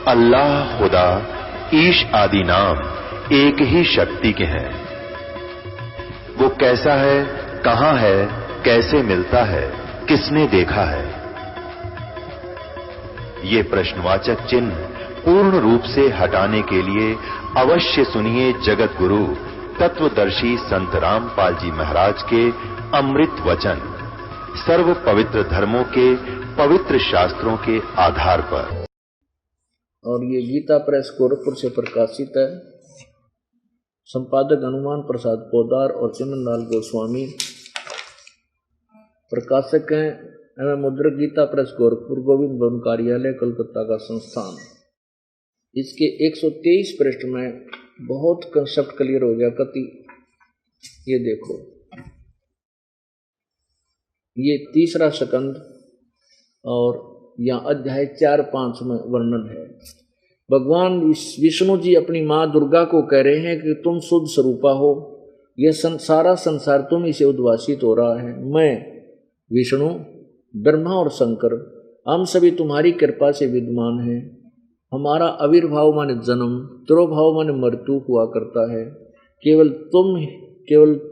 अल्लाह, खुदा, ईश आदि नाम एक ही शक्ति के हैं। वो कैसा है, कहां है, कैसे मिलता है, किसने देखा है? ये प्रश्नवाचक चिन्ह पूर्ण रूप से हटाने के लिए अवश्य सुनिए जगत गुरु तत्वदर्शी संत रामपाल जी महाराज के अमृत वचन, सर्व पवित्र धर्मों के पवित्र शास्त्रों के आधार पर। और ये गीता प्रेस गोरखपुर से प्रकाशित है। संपादक हनुमान प्रसाद पोदार और चंदनलाल गोस्वामी, प्रकाशक हैं एवं मुद्रक गीता प्रेस गोरखपुर, गोविंद भवन कार्यालय, कलकत्ता का संस्थान। इसके 123 पृष्ठ में बहुत कंसेप्ट क्लियर हो गया कति। ये देखो, ये तीसरा स्कंद और यहाँ अध्याय 4-5 में वर्णन है। भगवान विष्णु जी अपनी माँ दुर्गा को कह रहे हैं कि तुम शुद्ध स्वरूपा हो, यह सारा संसार तुम ही से उद्भासित हो रहा है। मैं विष्णु, ब्रह्मा और शंकर, हम सभी तुम्हारी कृपा से विद्यमान हैं। हमारा आविर्भाव माने जन्म, तिरोभाव माने मृत्यु हुआ करता है। केवल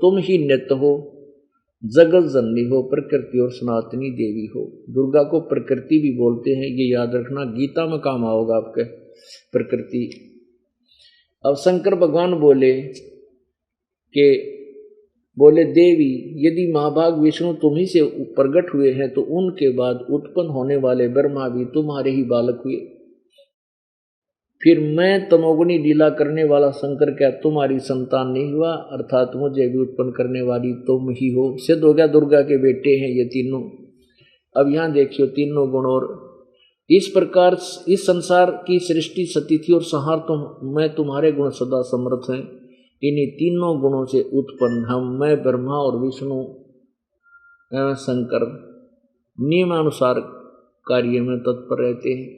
तुम ही नित्य हो, जगत जननी हो, प्रकृति और सनातनी देवी हो। दुर्गा को प्रकृति भी बोलते हैं, ये याद रखना, गीता में काम आओगा आपके प्रकृति। अब शंकर भगवान बोले देवी, यदि महाभाग विष्णु तुम ही से प्रकट हुए हैं तो उनके बाद उत्पन्न होने वाले ब्रह्मा भी तुम्हारे ही बालक हुए। फिर मैं तमोगुणी लीला करने वाला शंकर क्या तुम्हारी संतान नहीं हुआ? अर्थात मुझे भी उत्पन्न करने वाली तुम ही हो। सिद्ध हो गया, दुर्गा के बेटे हैं ये तीनों। अब यहाँ देखियो तीनों गुण। और इस प्रकार इस संसार की सृष्टि सती थी और संहार मैं तुम्हारे गुण सदा समर्थ हैं। इन्हीं तीनों गुणों से उत्पन्न हम, मैं ब्रह्मा और विष्णु एवं शंकर नियमानुसार कार्य में तत्पर रहते हैं।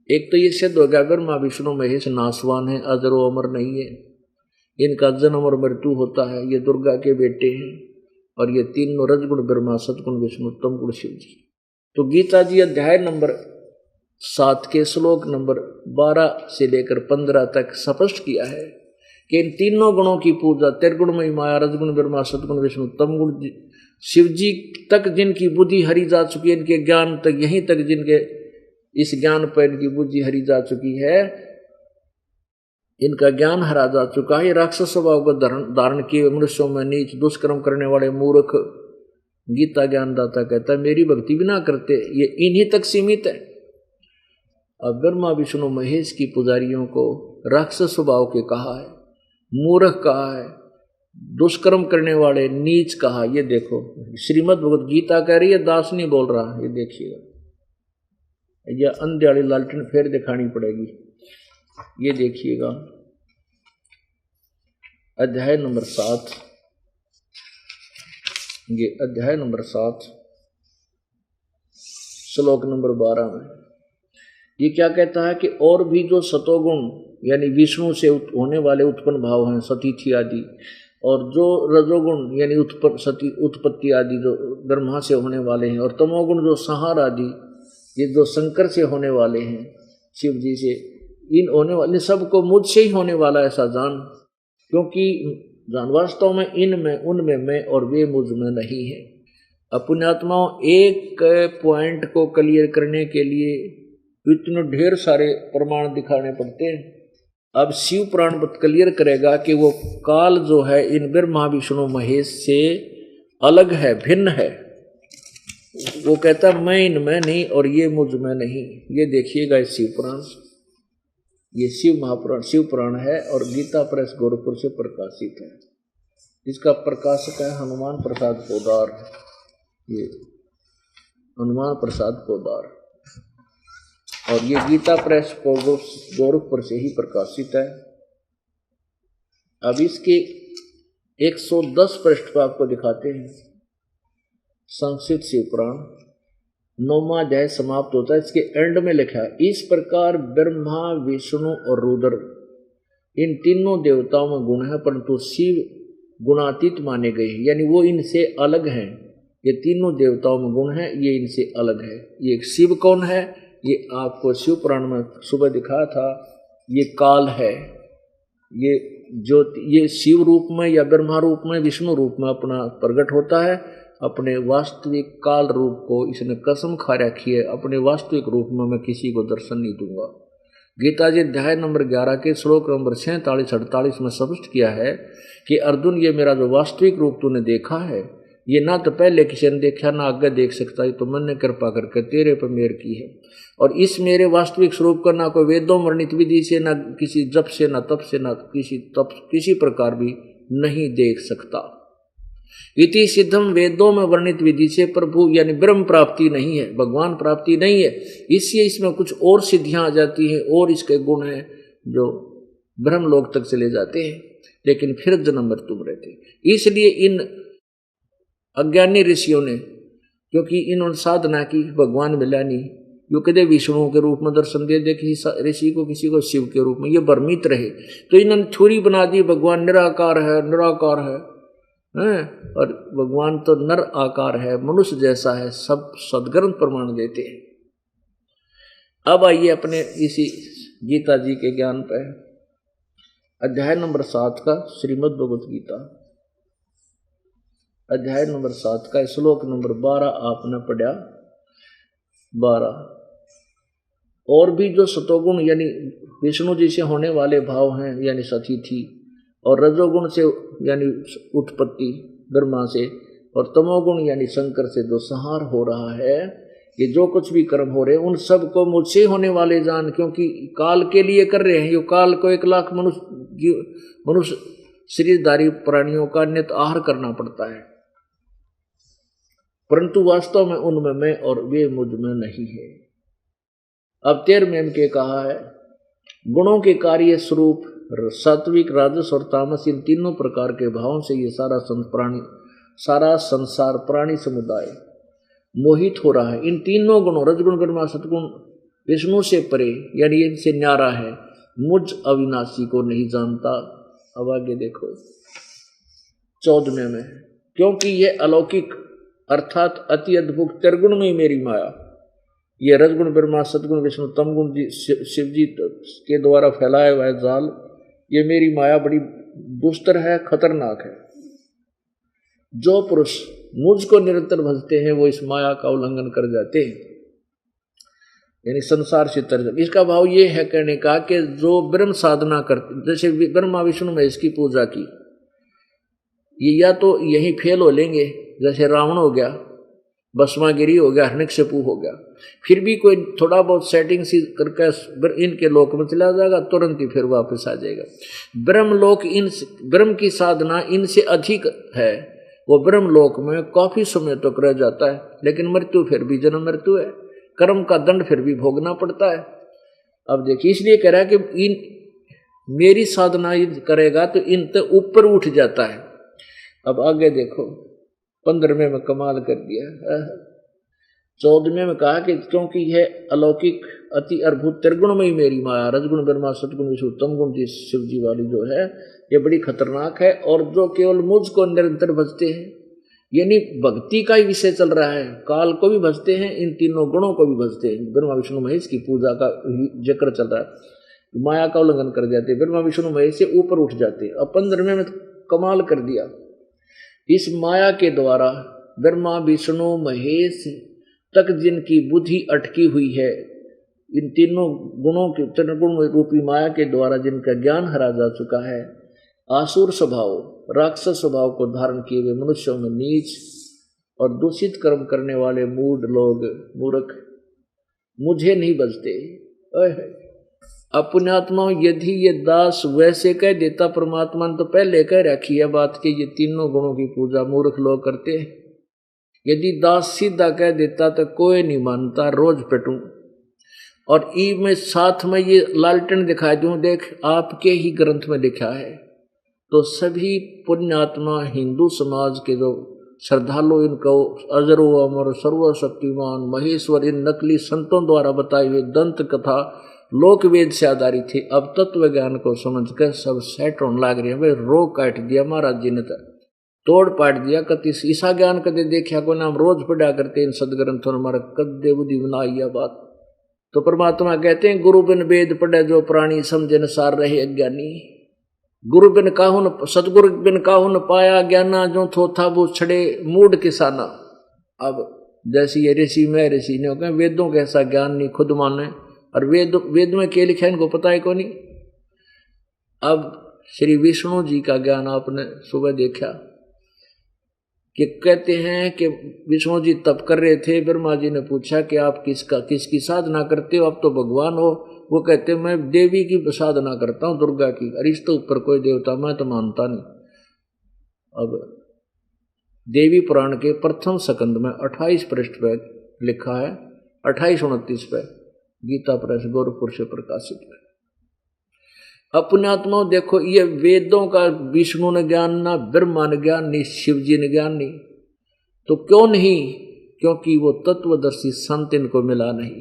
एक तो ये सिद्ध हो गया ब्रह्मा विष्णु महेश नाशवान है, अजरो अमर नहीं है, इनका जन्म और मृत्यु होता है। ये दुर्गा के बेटे हैं। और ये तीनों रजगुण ब्रह्मा, सतगुण विष्णु, तमगुण शिव जी। तो गीता जी अध्याय नंबर 7 के श्लोक नंबर 12 से लेकर 15 तक स्पष्ट किया है कि इन तीनों गुणों की पूजा, त्रिगुणमयी माया, रजगुण ब्रह्मा, सतगुण विष्णु, तमगुण शिव जी तक जिनकी बुद्धि हरी जा चुकी है, इनके ज्ञान तक, यहीं तक जिनके इस ज्ञान पर इनकी बुद्धि हरी जा चुकी है, इनका ज्ञान हरा जा चुका है। राक्षस स्वभाव को धारण किए मनुष्यों में नीच दुष्कर्म करने वाले मूर्ख, गीता ज्ञानदाता कहता है मेरी भक्ति भी ना करते, ये इन्हीं तक सीमित है। अब ब्रह्मा विष्णु महेश की पुजारियों को राक्षस स्वभाव के कहा है, मूर्ख कहा है, दुष्कर्म करने वाले नीच कहा। ये देखो श्रीमद् भगवद गीता कह रही है, दास नहीं बोल रहा। ये देखिएगा, यह अंधे वाली लालटेन फिर दिखानी पड़ेगी। ये देखिएगा अध्याय नंबर 7, ये अध्याय नंबर 7 श्लोक नंबर 12 में ये क्या कहता है कि और भी जो सतोगुण यानी विष्णु से होने वाले उत्पन्न भाव हैं, सतीथि आदि, और जो रजोगुण यानी उत्पत्ति आदि जो ब्रह्मा से होने वाले हैं, और तमोगुण जो संहार आदि ये जो शंकर से होने वाले हैं, शिव जी से, इन होने वाले सबको मुझसे ही होने वाला ऐसा जान, क्योंकि जान वास्तव में इनमें उनमें मैं और वे मुझ में नहीं है। पुण्यात्माओं, एक पॉइंट को क्लियर करने के लिए इतने ढेर सारे प्रमाण दिखाने पड़ते हैं। अब शिव पुराण क्लियर करेगा कि वो काल जो है इन ब्रह्मा विष्णु महेश से अलग है, भिन्न है। वो कहता मैं इनमें नहीं और ये मुझ में नहीं। ये देखिएगा इस शिव पुराण, ये शिव महापुराण शिव पुराण है और गीता प्रेस गोरखपुर से प्रकाशित है। इसका प्रकाशक है हनुमान प्रसाद पोदार। ये हनुमान प्रसाद पोदार और ये गीता प्रेस गोरखपुर से ही प्रकाशित है। अब इसके 110 पृष्ठ पर आपको दिखाते हैं। संक्षिप्त शिव पुराण 9वां अध्याय समाप्त होता है। इसके एंड में लिखा है, इस प्रकार ब्रह्मा विष्णु और रुद्र इन तीनों देवताओं में गुण है, परंतु शिव गुणातीत माने गए, यानी वो इनसे अलग हैं। ये तीनों देवताओं में गुण है, ये इनसे अलग है। ये शिव कौन है? ये आपको शिव पुराण में सुबह दिखाया था, ये काल है, ये ज्योति, ये शिव रूप में या ब्रह्मा रूप में, विष्णु रूप में अपना प्रकट होता है। अपने वास्तविक काल रूप को इसने कसम खा रखी है, अपने वास्तविक रूप में मैं किसी को दर्शन नहीं दूंगा। गीता जी अध्याय नंबर 11 के श्लोक नंबर 47-48 में स्पष्ट किया है कि अर्जुन, ये मेरा जो वास्तविक रूप तूने देखा है, ये ना तो पहले किसी ने देखा ना आगे देख सकता, ये तो मैंने कृपा करके तेरे पर मेहर की है। और इस मेरे वास्तविक स्वरूप का ना कोई वेदों वर्णित विधि से, ना किसी जप से, ना तप से, ना किसी प्रकार भी नहीं देख सकता। इति सिद्धम, वेदों में वर्णित विधि से प्रभु यानी ब्रह्म प्राप्ति नहीं है, भगवान प्राप्ति नहीं है। इसलिए इसमें कुछ और सिद्धियां आ जाती हैं और इसके गुण हैं जो ब्रह्म लोक तक चले जाते हैं, लेकिन फिर जन्म मृत्यु में रहते। इसलिए इन अज्ञानी ऋषियों ने, क्योंकि इन्होंने साधना की, भगवान मिला नहीं, जो कदे विष्णु के रूप में दर्शन दे दे किसी ऋषि को, किसी को शिव के रूप में, ये भ्रमित रहे। तो इन्होंने थ्योरी बना दी भगवान निराकार है, निराकार है, और भगवान तो नर आकार है, मनुष्य जैसा है, सब सदग्रंथ प्रमाण देते हैं। अब आइए अपने इसी गीता जी के ज्ञान पे, अध्याय नंबर 7 का श्रीमद् भगवत गीता, अध्याय नंबर 7 का श्लोक नंबर 12 आपने पढ़ा। 12 और भी जो सतोगुण यानी विष्णु जी से होने वाले भाव हैं, यानी सतिथि, और रजोगुण से यानी उत्पत्ति ब्रह्मा से, और तमोगुण यानी शंकर से जो संहार हो रहा है, ये जो कुछ भी कर्म हो रहे हैं उन सब को मुझसे होने वाले जान, क्योंकि काल के लिए कर रहे हैं। ये काल को 1 लाख मनुष्य शरीरधारी प्राणियों का नित आहार करना पड़ता है, परंतु वास्तव में उनमें मैं और वे मुझ में नहीं है। अब 13वें में के कहा है, गुणों के कार्य स्वरूप सात्विक, राजस और तामस, इन तीनों प्रकार के भावों से ये सारा संसार प्राणी समुदाय मोहित हो रहा है। इन तीनों गुणों रजगुण, ब्रह्मा, सतगुण, विष्णु से परे यानी इनसे न्यारा है, मुझ अविनाशी को नहीं जानता। अब आगे देखो 14वें में, क्योंकि ये अलौकिक अर्थात अति अद्भुत त्रिगुण में मेरी माया, ये रजगुण, ब्रह्मा, सतगुण, विष्णु, तमगुण शिव जी के द्वारा फैलाया हुआ है जाल, ये मेरी माया बड़ी दुस्तर है, खतरनाक है। जो पुरुष मुझको निरंतर भजते हैं वो इस माया का उल्लंघन कर जाते हैं, यानी संसार से तर। इसका भाव ये है कहने का कि जो ब्रह्म साधना करते, जैसे ब्रह्मा विष्णु महेश की पूजा की, ये या तो यहीं फेल हो लेंगे, जैसे रावण हो गया, भस्मागिरी हो गया, हिरण्यकशिपु हो गया, फिर भी कोई थोड़ा बहुत सेटिंग सी करके इनके लोक में चला जाएगा, तुरंत ही फिर वापस आ जाएगा। ब्रह्म लोक, इन ब्रह्म की साधना इनसे अधिक है, वो ब्रह्म लोक में काफी समय तक रह जाता है, लेकिन मृत्यु फिर भी जन्म मृत्यु है, कर्म का दंड फिर भी भोगना पड़ता है। अब देखिए, इसलिए कह रहा है कि इन मेरी साधना करेगा तो इन तो ऊपर उठ जाता है। अब आगे देखो 15वें में कमाल कर दिया। 14वें में कहा कि क्योंकि यह अलौकिक अति अद्भुत त्रिगुणमयी मेरी माया, रजगुण, ब्रह्मा, सतगुण, विष्णु, तमगुण जी शिव जी वाली जो है, ये बड़ी खतरनाक है। और जो केवल मुझको निरंतर भजते हैं, यानी भक्ति का ही विषय चल रहा है, काल को भी भजते हैं, इन तीनों गुणों को भी भजते हैं। ब्रह्मा विष्णु महेश की पूजा का जिक्र चल रहा है, माया का उल्लंघन कर जाते हैं, ब्रह्मा विष्णु महेश से ऊपर उठ जाते हैं। अब 15वें में कमाल कर दिया, इस माया के द्वारा ब्रह्मा विष्णु महेश तक जिनकी बुद्धि अटकी हुई है, इन तीनों गुणों के त्रिगुण रूपी माया के द्वारा जिनका ज्ञान हरा जा चुका है, आसुर स्वभाव, राक्षस स्वभाव को धारण किए हुए मनुष्यों में नीच और दूषित कर्म करने वाले मूढ़ लोग, मूर्ख मुझे नहीं बजते। अपुण्यात्मा, यदि ये दास वैसे कह देता, परमात्मा ने तो पहले कह रखी है बात कि ये तीनों गुणों की पूजा मूर्ख लोग करते हैं। यदि दास सीधा कह देता तो कोई नहीं मानता, रोज पिटूं। और ई में साथ में ये लालटेन दिखा दूं, देख आपके ही ग्रंथ में लिखा है, तो सभी पुण्यात्मा हिंदू समाज के जो श्रद्धालु, इनको अजरो अमर सर्वशक्तिमान महेश्वर, इन नकली संतों द्वारा बताई हुई दंत कथा लोक वेद से आधारित थी, अब तत्व ज्ञान को समझकर सब सेट होने लग रहे हैं। भाई रो काट दिया महाराज जी ने, तोड़ पाट दिया। कति ईसा ज्ञान कदे देखा को नाम रोज पढ़ा करते इन सदग्रंथों ने, हमारा कदे बुद्धि बनाई बात। तो परमात्मा कहते हैं गुरु बिन वेद पढ़े जो प्राणी समझे न सार रहे अज्ञानी। गुरु बिन काहू न सतगुरु बिन काहू न पाया ज्ञाना जो थोथा वो छड़े मूड किसाना। अब जैसी ये ऋषि में ऋषि ने कहा वेदों का ऐसा ज्ञान नहीं खुद माने, और वेद में क्या लिखा है इनको पता है को नहीं। अब श्री विष्णु जी का ज्ञान आपने सुबह देखा कि कहते हैं कि विष्णु जी तप कर रहे थे, ब्रह्मा जी ने पूछा कि आप किसकी साधना करते हो, आप तो भगवान हो। वो कहते मैं देवी की साधना करता हूँ, दुर्गा की, अरे इस तो ऊपर कोई देवता मैं तो मानता नहीं। अब देवी पुराण के प्रथम स्कंद में 28 पृष्ठ पे लिखा है, 28-29 पे गीता प्रेस गोरखपुर से प्रकाशित है। अपने आत्मा देखो, ये वेदों का विष्णु ने ज्ञान ना, ब्रह्मा ने ज्ञान नहीं, शिव जी ने ज्ञान नहीं, तो क्यों नहीं? क्योंकि वो तत्वदर्शी संत इनको मिला नहीं।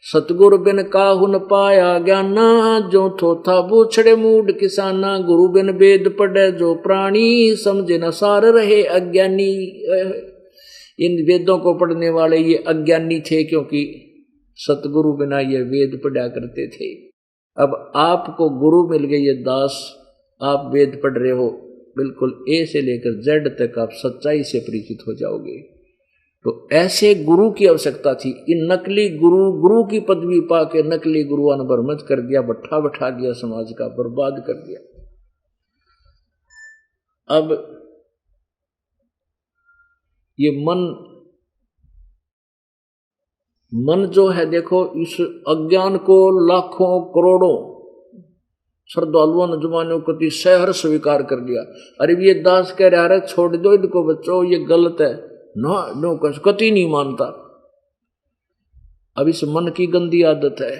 सतगुरु बिन काहू न पाया ज्ञाना जो थोथा बूछड़े मूड किसाना। गुरु बिन वेद पढ़े जो प्राणी समझे न सार रहे अज्ञानी। इन वेदों को पढ़ने वाले ये अज्ञानी थे, क्योंकि सतगुरु बिना ये वेद पढ़ा करते थे। अब आपको गुरु मिल गए, ये दास, आप वेद पढ़ रहे हो, बिल्कुल ए से लेकर जेड तक आप सच्चाई से परिचित हो जाओगे। तो ऐसे गुरु की आवश्यकता थी। इन नकली गुरु की पदवी पाके नकली गुरुओं ने बरमद कर दिया, बैठा दिया, समाज का बर्बाद कर दिया। अब ये मन जो है देखो, इस अज्ञान को लाखों करोड़ों श्रद्धालुओं ने जुबानों को सहर स्वीकार कर लिया। अरे ये दास कह रहा है छोड़ दो इनको बच्चों, ये गलत है ना, नो कति नहीं मानता। अब इस मन की गंदी आदत है।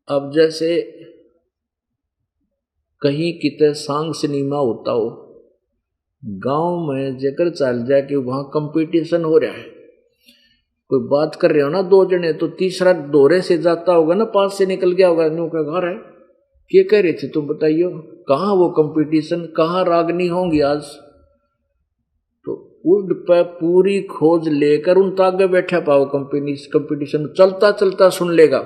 अब जैसे कहीं कितने सांग सिनेमा होता हो, गांव में जेकर चल जाए कि वहां कंपटीशन हो रहा है, कोई बात कर रहे हो ना दो जने, तो तीसरा दौरे से जाता होगा ना, पास से निकल गया होगा, न्यू का घर है, क्या कह रहे थे तुम बताइयो, कहाँ वो कंपटीशन, कहाँ रागनी होंगी आज। तो उन पर पूरी खोज लेकर उन आगे बैठा पाओ, कंपटीशन चलता चलता सुन लेगा।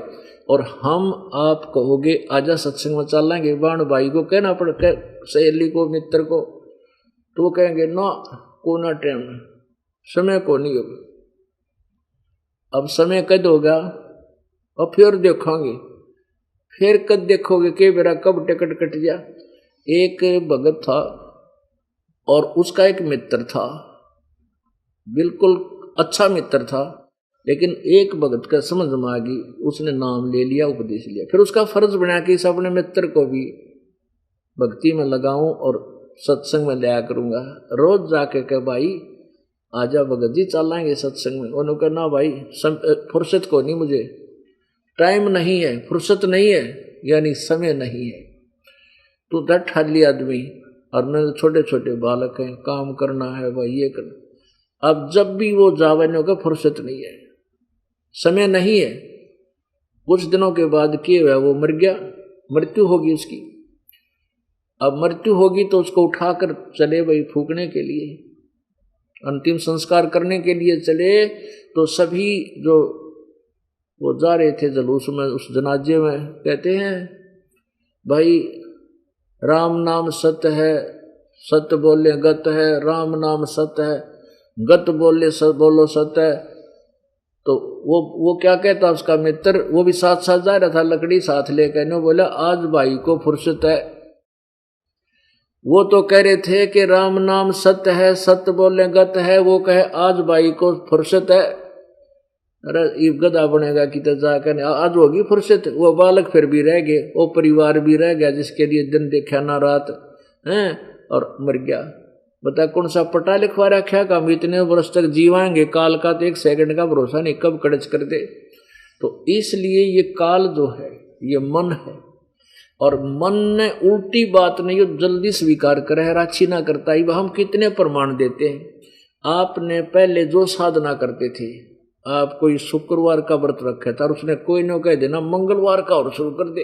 और हम आप कहोगे आजा सत्संग में चल लेंगे, बाण भाई को कहना पड़ता, सहेली को, मित्र को, तो वो कहेंगे ना को ना टाइम, समय को नहीं होगा। अब समय कद होगा और फिर देखोगे, फिर कद देखोगे कि मेरा कब टिकट कट गया। एक भगत था और उसका एक मित्र था, बिल्कुल अच्छा मित्र था, लेकिन एक भगत का समझ में आ गई, उसने नाम ले लिया, उपदेश लिया। फिर उसका फर्ज बना कि इस अपने मित्र को भी भक्ति में लगाऊं और सत्संग में लिया करूंगा। रोज जाके कह भाई आजा भगत जी चलेंगे सत्संग में। उन्होंने कहा ना भाई फुर्सत को नहीं, मुझे टाइम नहीं है, फुर्सत नहीं है, यानी समय नहीं है। तू दट खाली आदमी, और मेरे छोटे छोटे बालक हैं, काम करना है भाई, ये करना। अब जब भी वो जावे ने का फुर्सत नहीं है, समय नहीं है। कुछ दिनों के बाद क्या हुआ, वो मर गया, मृत्यु होगी उसकी। अब मृत्यु होगी तो उसको उठाकर चले भाई फूकने के लिए, अंतिम संस्कार करने के लिए चले। तो सभी जो वो जा रहे थे जुलूस में, उस जनाजे में, कहते हैं भाई राम नाम सत्य है, सत्य बोले गत है, राम नाम सत्य है, गत बोले बोलो सत्य है। तो वो क्या कहता उसका मित्र, वो भी साथ साथ जा रहा था, लकड़ी साथ लेकर, ने बोला आज भाई को फुर्सत है। वो तो कह रहे थे कि राम नाम सत्य है, सत्य बोले गत है, वो कहे आज भाई को फुर्सत है। अरे ये गधा बनेगा कि तो जाकर आज होगी फुर्सत। वो बालक फिर भी रह गए, वो परिवार भी रह गया जिसके लिए दिन देखा ना रात हैं, और मर गया। बता कौन सा पटा लिखवा रखा का हम इतने वर्ष तक जीवाएंगे, काल का तो एक सेकंड का भरोसा नहीं, कब कड़च कर दे। तो इसलिए ये काल जो है ये मन है, और मन ने उल्टी बात नहीं, वो जल्दी स्वीकार करे, राक्षी ना करता ही। हम कितने प्रमाण देते हैं। आपने पहले जो साधना करते थे, आप कोई शुक्रवार का व्रत रखा था और उसने कोई न कह देना मंगलवार का और शुरू कर दे,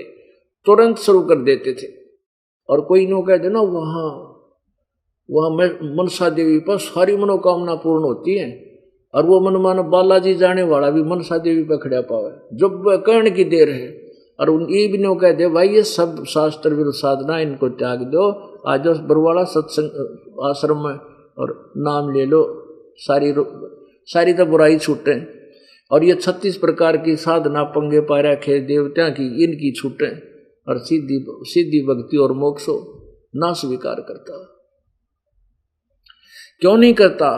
तुरंत शुरू कर देते थे। और कोई न कह देना वहाँ मनसा देवी पर सारी मनोकामना पूर्ण होती है, और वो मन मानो बालाजी जाने वाला भी मनसा देवी पे खड़ा पावे जब कर्ण की देर है। और ये भी नहीं कह दे भाई ये सब शास्त्र विरुद्ध साधना इनको त्याग दो, आ जाओ बरवाड़ा सत्संग आश्रम में और नाम ले लो, सारी तो बुराई छूटे। और ये 36 प्रकार की साधना पंगे पा रखे देवता की, इनकी छूटे और सीधी भक्ति और मोक्ष ना स्वीकार करता। क्यों नहीं करता?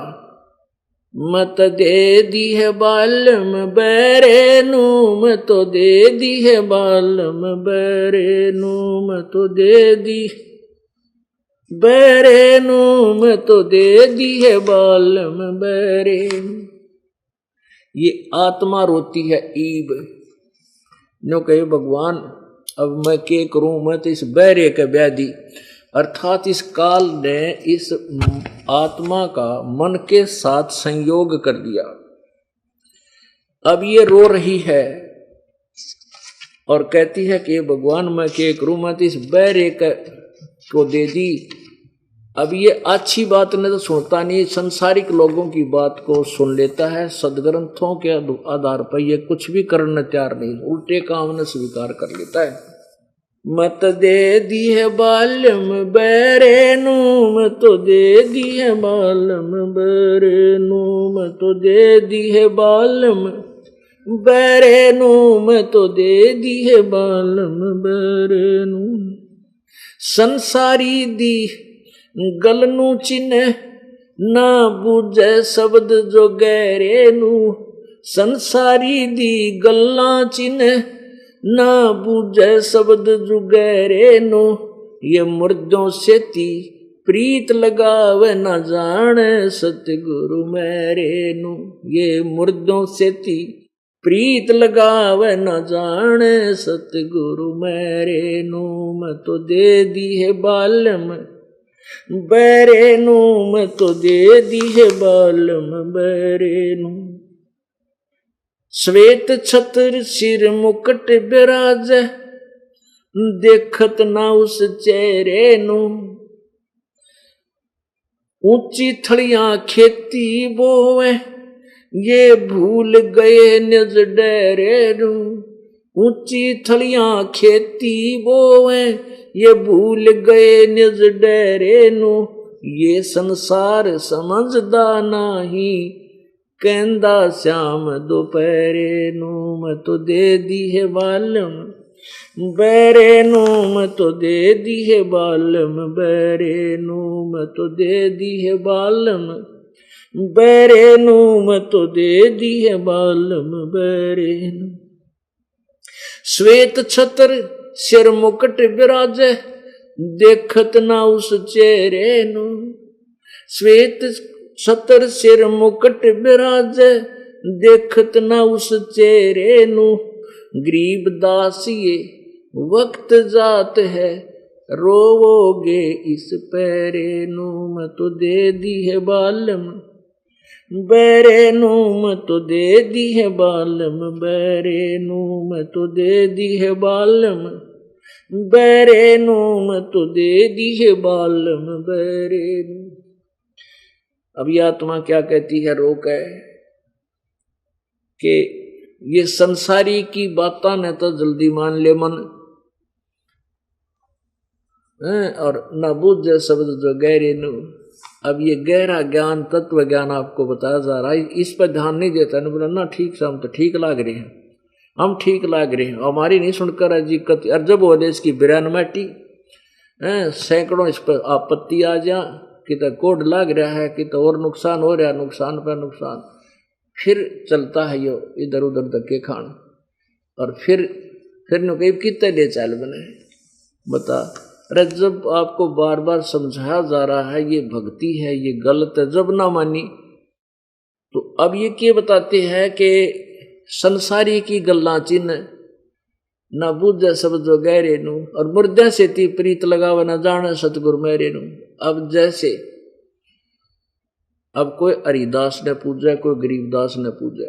मत दे दी है बालम बैरेनु, मत तो दे दी है बालम बैरेनु, मत तो दे दी बैरेनु, मत तो दे दी है बालम बैरेनु। ये आत्मा रोती है ईब, नो कहे भगवान अब मैं क्या करूं, मैं तो इस बैरे के व्याधि अर्थात इस काल ने इस आत्मा का मन के साथ संयोग कर दिया। अब ये रो रही है और कहती है कि भगवान मैं क्या करूं, मैं तो इस बैरे को दे दी। अब ये अच्छी बात ने तो सुनता नहीं, संसारिक लोगों की बात को सुन लेता है, सदग्रंथों के आधार पर ये कुछ भी करने तैयार नहीं, उल्टे काम ने स्वीकार कर लेता है। मत दे दी है बालम बैरेनु, मत तो दे दी है बालम बैरेनु, मत तो दे दी है बालम बैरेनु, मत तो दे दी है बालम बैरेनु। संसारी दी गलनू चिन्ह ना बूझे शब्द जो गहरे नू, संसारी दी गल्ला चिन्ह ना बूझे शब्द जो गहरे नू। ये मुर्दों से ती प्रीत लगावे ना जाने सतगुरु मेरे नू, ये मुर्दों से ती प्रीत लगावे न जाने सतगुरु मेरे नू। मैं तो दे दी है बालम बैरे नू, मैं तो दे दी है बालम बैरे नू। श्वेत छत्र सिर मुकुट बिराज देखत ना उस चेहरे नू। ऊंची थड़ियां खेती बोवे ये भूल गए निज डेरे नू। ऊंची थड़ियां खेती बोवे ये भूल गए निज डेरे नू। ये संसार समझदा नहीं कहंदा श्याम दोपहरे नू। मैं तो दे दी है बालम बैरे नू, मैं तो दे दी है बालम बैरे नू। मैं तो दे दी है बालम बैरे नू, मैं तो दे दी है बालम बैरे नू। श्वेत छत्र सिर मुकुट बिराजे देखत ना उस चेहरे नू। श्वेत छत्र सिर मुकुट बिराजे देखत ना उस चेहरे नू। गरीब दास ये वक्त जात है रोवोगे इस पैरे नू। मैं तो दे दी है बालम बैरे नू, मैं तो दे दी है बालम बैरे नू। मैं तो दे दी है बालम बैरे नू, मैं तो दे दी है बालम बैरे नू। अब यह आत्मा क्या कहती है, रोक है कि ये संसारी की बातें न तो जल्दी मान ले मन, और न बूझे शब्द जो गहरे नू। अब ये गहरा ज्ञान तत्व ज्ञान आपको बताया जा रहा है, इस पर ध्यान नहीं देता है। बोला ना ठीक से हम तो ठीक लाग रहे हैं, हम ठीक लाग रहे हैं, हमारी नहीं सुनकर जी कति। और जब बोले इसकी बिरानमाटी सैकड़ों इस पर आपत्ति आ जा कि तो कोड लाग रहा है कि तो और नुकसान हो रहा है, नुकसान पर नुकसान। फिर चलता है यो इधर उधर धक्के खान, और फिर नु कहीं कितने ले चाल बने बता। अरे जब आपको बार बार समझाया जा रहा है ये भक्ति है, ये गलत है, जब ना मानी तो अब ये क्या बताते हैं कि संसारी की गल्ला चिन्ह ना बुझे शब्द जो गहरे नू। और मुर्दे से ती प्रीत लगावे ना जाने सतगुरु मेरे नू। अब जैसे अब कोई हरिदास ने पूजा, कोई गरीबदास ने पूजा,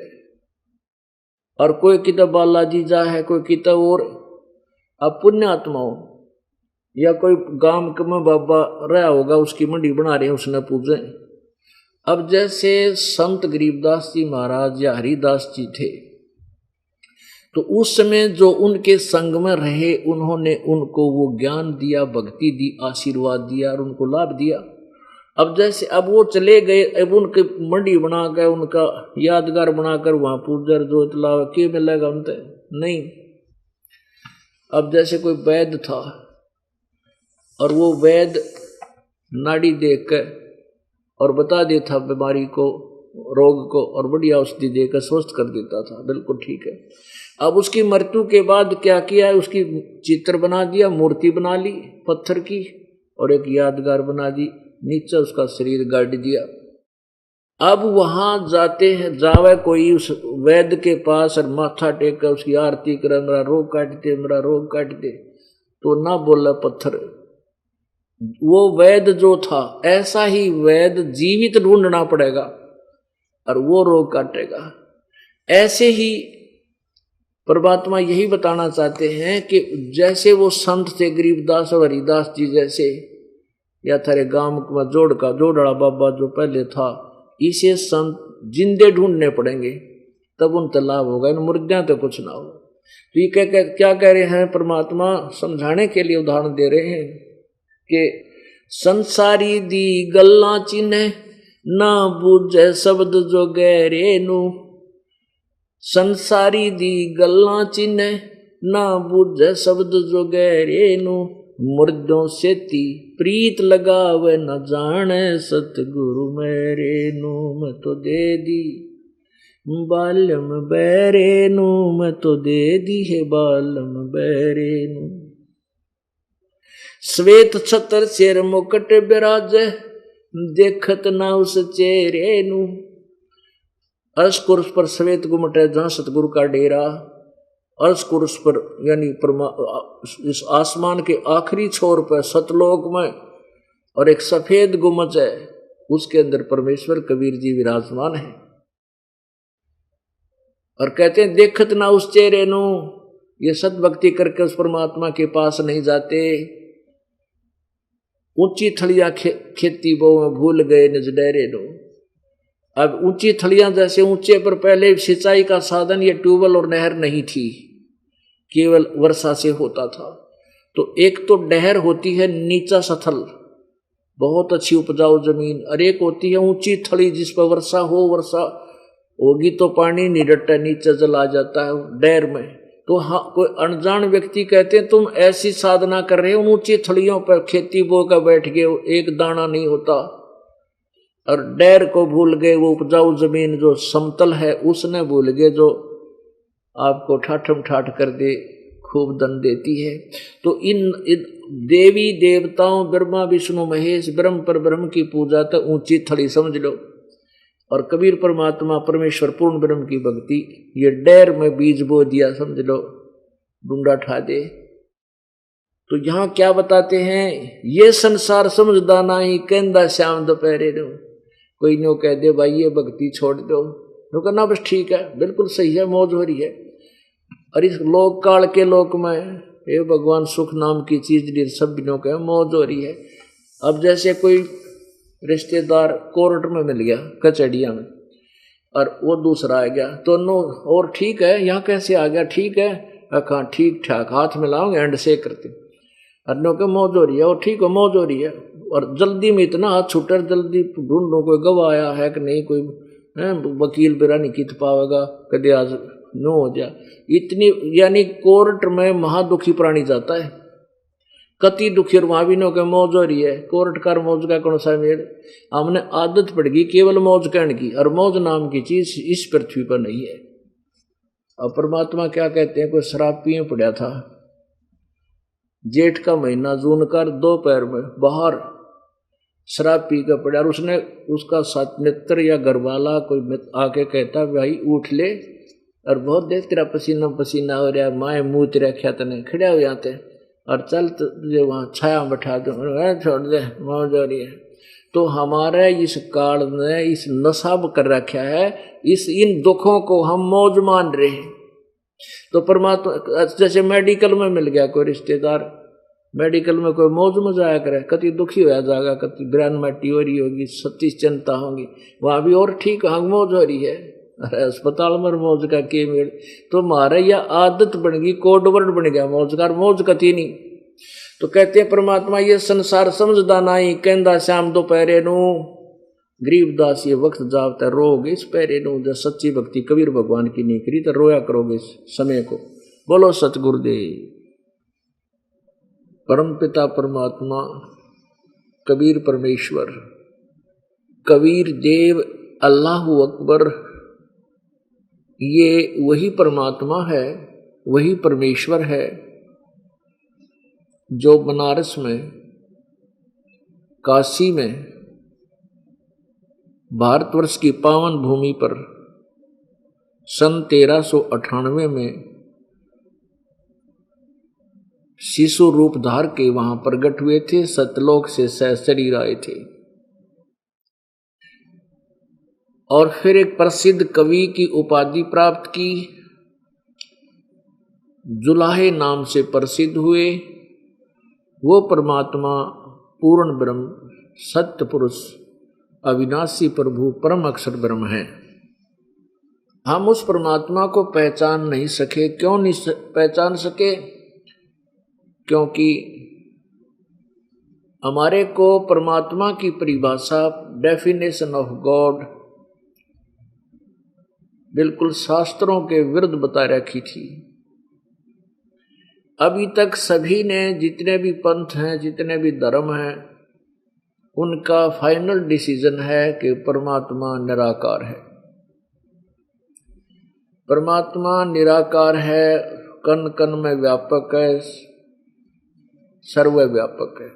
और कोई किता बालाजी जा है, कोई किता और अब पुण्य आत्माओं या कोई गांव में बाबा रहा होगा उसकी मंडी बना रहे हैं उसने पूजे, अब जैसे संत गरीबदास जी महाराज या हरिदास जी थे, तो उस समय जो उनके संग में रहे, उन्होंने उनको वो ज्ञान दिया, भक्ति दी, आशीर्वाद दिया और उनको लाभ दिया। अब जैसे अब वो चले गए, अब उनके मंडी बना कर, उनका यादगार बनाकर वहां पूजर जो इतला के मिलेगा उनसे नहीं। अब जैसे कोई वैद्य था और वो वैद्य नाड़ी देख कर और बता देता बीमारी को, रोग को, और बढ़िया औषधि देकर स्वस्थ कर देता था, बिल्कुल ठीक है। अब उसकी मृत्यु के बाद क्या किया, उसकी चित्र बना दिया, मूर्ति बना ली पत्थर की और एक यादगार बना दी, नीचे उसका शरीर गाड़ दिया। अब वहां जाते हैं, जावे कोई उस वैद्य के पास और माथा टेक कर उसकी आरती करे, मेरा रोग काट दे, मेरा रोग काट दे, तो ना बोला पत्थर। वो वैद्य जो था, ऐसा ही वैद्य जीवित ढूंढना पड़ेगा और वो रोग काटेगा। ऐसे ही परमात्मा यही बताना चाहते हैं कि जैसे वो संत थे गरीबदास और हरिदास जी जैसे, या थारे गांव में जोड़ड़ा बाबा जो पहले था, इसे संत जिंदे ढूंढने पड़ेंगे तब उन लाभ होगा, इन मुर्दा तो कुछ ना हो। तो ये क्या कह रहे हैं परमात्मा, समझाने के लिए उदाहरण दे रहे हैं कि संसारी दी गल्ला चिन्ह ना बूझे शब्द जो गहरे नू, संसारी दी गल्ला चिन्ह ना बूझे शब्द जो गहरे नू, मुर्दों से ती प्रीत लगावे न जाने सतगुरु मेरे नू, मैं तो दे दी बालम बैरे नू, मैं तो दे दी है बालम बैरे नू। श्वेत छतर शेर मुकट बिराज देखत ना उस चेहरे नू, अर्श कुर्स पर श्वेत गुमट है जहां सतगुरु का डेरा, अर्श कुर्स पर यानी इस आसमान के आखिरी छोर पर सतलोक में, और एक सफेद गुमच है, उसके अंदर परमेश्वर कबीर जी विराजमान है। और कहते हैं देखत ना उस चेहरे नू, ये सतभक्ति करके उस परमात्मा के पास नहीं जाते। ऊंची थलियां खेती बो में भूल गए निज डेरे नो। अब ऊंची थलियां जैसे ऊंचे पर पहले सिंचाई का साधन ये ट्यूबवेल और नहर नहीं थी, केवल वर्षा से होता था। तो एक तो नहर होती है नीचा सथल, बहुत अच्छी उपजाऊ जमीन, और एक होती है ऊंची थली जिस पर वर्षा होगी तो पानी नहीं डटता, नीचे जल आ जाता है डैर में। तो हाँ, कोई अनजान व्यक्ति कहते हैं तुम ऐसी साधना कर रहे हो, ऊंची थलियों पर खेती बो कर बैठ गए, एक दाना नहीं होता, और डैर को भूल गए, वो उपजाऊ जमीन जो समतल है उसने भूल गए, जो आपको ठाठम ठाठ कर दे, खूब दन देती है। तो इन देवी देवताओं ब्रह्मा विष्णु महेश ब्रह्म पर ब्रह्म की पूजा तो ऊंची थली समझ लो, और कबीर परमात्मा परमेश्वर पूर्ण ब्रह्म की भक्ति ये डैर में बीज बो दिया, समझ लो डूंडा ठा दे। तो यहाँ क्या बताते हैं, ये संसार समझदा नहीं कहंदा श्याम दोपहरे नो। कोई नो कह दे भाई ये भक्ति छोड़ दो, तो कहना बस ठीक है, बिल्कुल सही है, मौज हो रही है। और इस लोक काल के लोक में ये भगवान सुख नाम की चीज सब दिनों के मौज हो रही है। अब जैसे कोई रिश्तेदार कोर्ट में मिल गया कचहरिया में, और वो दूसरा आ गया, तो नो और ठीक है, यहाँ कैसे आ गया, ठीक है, कहाँ ठीक ठाक, हाथ मिलाओगे एंड से करते, और नो के मौज हो रही है, और ठीक है मौज हो रही है। और जल्दी में इतना हाथ छूटर, जल्दी ढूंढो कोई गवाह आया है कि नहीं, कोई वकील बिरा नहीं खींच पाएगा, कदे आज नो हो जा, इतनी यानी कोर्ट में महादुखी प्राणी जाता है, कति दुखी, और वहां भी नो के मौज हो रही है। कोर्ट कर मौज का कौन सा मेल, हमने आदत पड़ गई केवल मौज कहने की, और मौज नाम की चीज इस पृथ्वी पर नहीं है। अब परमात्मा क्या कहते हैं, कोई शराब पिए पड़ा था, जेठ का महीना, जून का, दोपहर में बाहर शराब पी कर पड़ा, और उसने उसका साथ मित्र या घरवाला कोई आके कहता भाई उठ ले, और बहुत देर तेरा पसीना पसीना हो रहा है, माए मुँह तेरा ख्या तने खड़ा हो जाते, और चल तुझे वहाँ छाया बैठा दो, छोड़ दे मौज हो रही है। तो हमारे इस काल ने इस नशा कर रखा है, इन दुखों को हम मौज मान रहे हैं। तो परमात्मा जैसे मेडिकल में मिल गया कोई रिश्तेदार, मेडिकल में कोई मौज मजाया करे, कति दुखी होया जाएगा, कति ब्रेन मैटी हो रही होगी, सती चिंता होगी, वहां भी और ठीक हाँ मौज हो रही है, अरे अस्पताल में मौज का के मेल। तो हमारे यह आदत बन गई, कोड वर्ड बन गया मौज का, मौज कति नहीं। तो कहते हैं परमात्मा ये संसार समझदा नहीं, कहंदा श्याम दोपहरे नू गरीबदास ये वक्त जावता रोगे इस पैरे नू, जब सच्ची भक्ति कबीर भगवान की नहीं करी तो रोया करोगे इस समय को। बोलो सतगुरुदेव। परम पिता परमात्मा कबीर परमेश्वर, कबीर देव अल्लाहु अकबर, ये वही परमात्मा है, वही परमेश्वर है जो बनारस में, काशी में, भारतवर्ष की पावन भूमि पर सन 1398 में शिशु रूप धार के वहां प्रकट हुए थे, सतलोक से शरीर आए थे। और फिर एक प्रसिद्ध कवि की उपाधि प्राप्त की, जुलाहे नाम से प्रसिद्ध हुए। वो परमात्मा पूर्ण ब्रह्म, सत्य पुरुष, अविनाशी प्रभु, परम अक्षर ब्रह्म है। हम उस परमात्मा को पहचान नहीं सके। क्यों नहीं पहचान सके? क्योंकि हमारे को परमात्मा की परिभाषा, डेफिनेशन ऑफ गॉड, बिल्कुल शास्त्रों के विरुद्ध बता रखी थी। अभी तक सभी ने, जितने भी पंथ हैं, जितने भी धर्म हैं, उनका फाइनल डिसीजन है कि परमात्मा निराकार है। परमात्मा निराकार है, कण कण में व्यापक है, सर्वव्यापक है।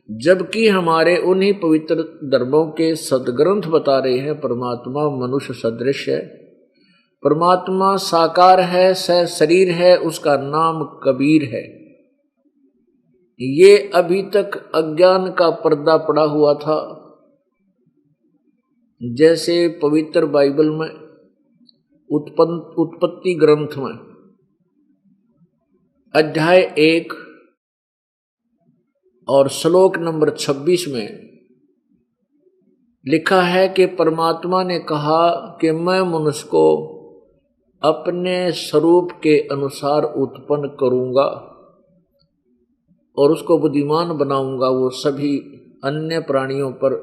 जबकि हमारे उन्हीं पवित्र धर्मों के सदग्रंथ बता रहे हैं परमात्मा मनुष्य सदृश है, परमात्मा साकार है, शरीर है, उसका नाम कबीर है। ये अभी तक अज्ञान का पर्दा पड़ा हुआ था। जैसे पवित्र बाइबल में उत्पत्ति ग्रंथ में अध्याय 1 और श्लोक नंबर 26 में लिखा है कि परमात्मा ने कहा कि मैं मनुष्य को अपने स्वरूप के अनुसार उत्पन्न करूंगा और उसको बुद्धिमान बनाऊंगा, वो सभी अन्य प्राणियों पर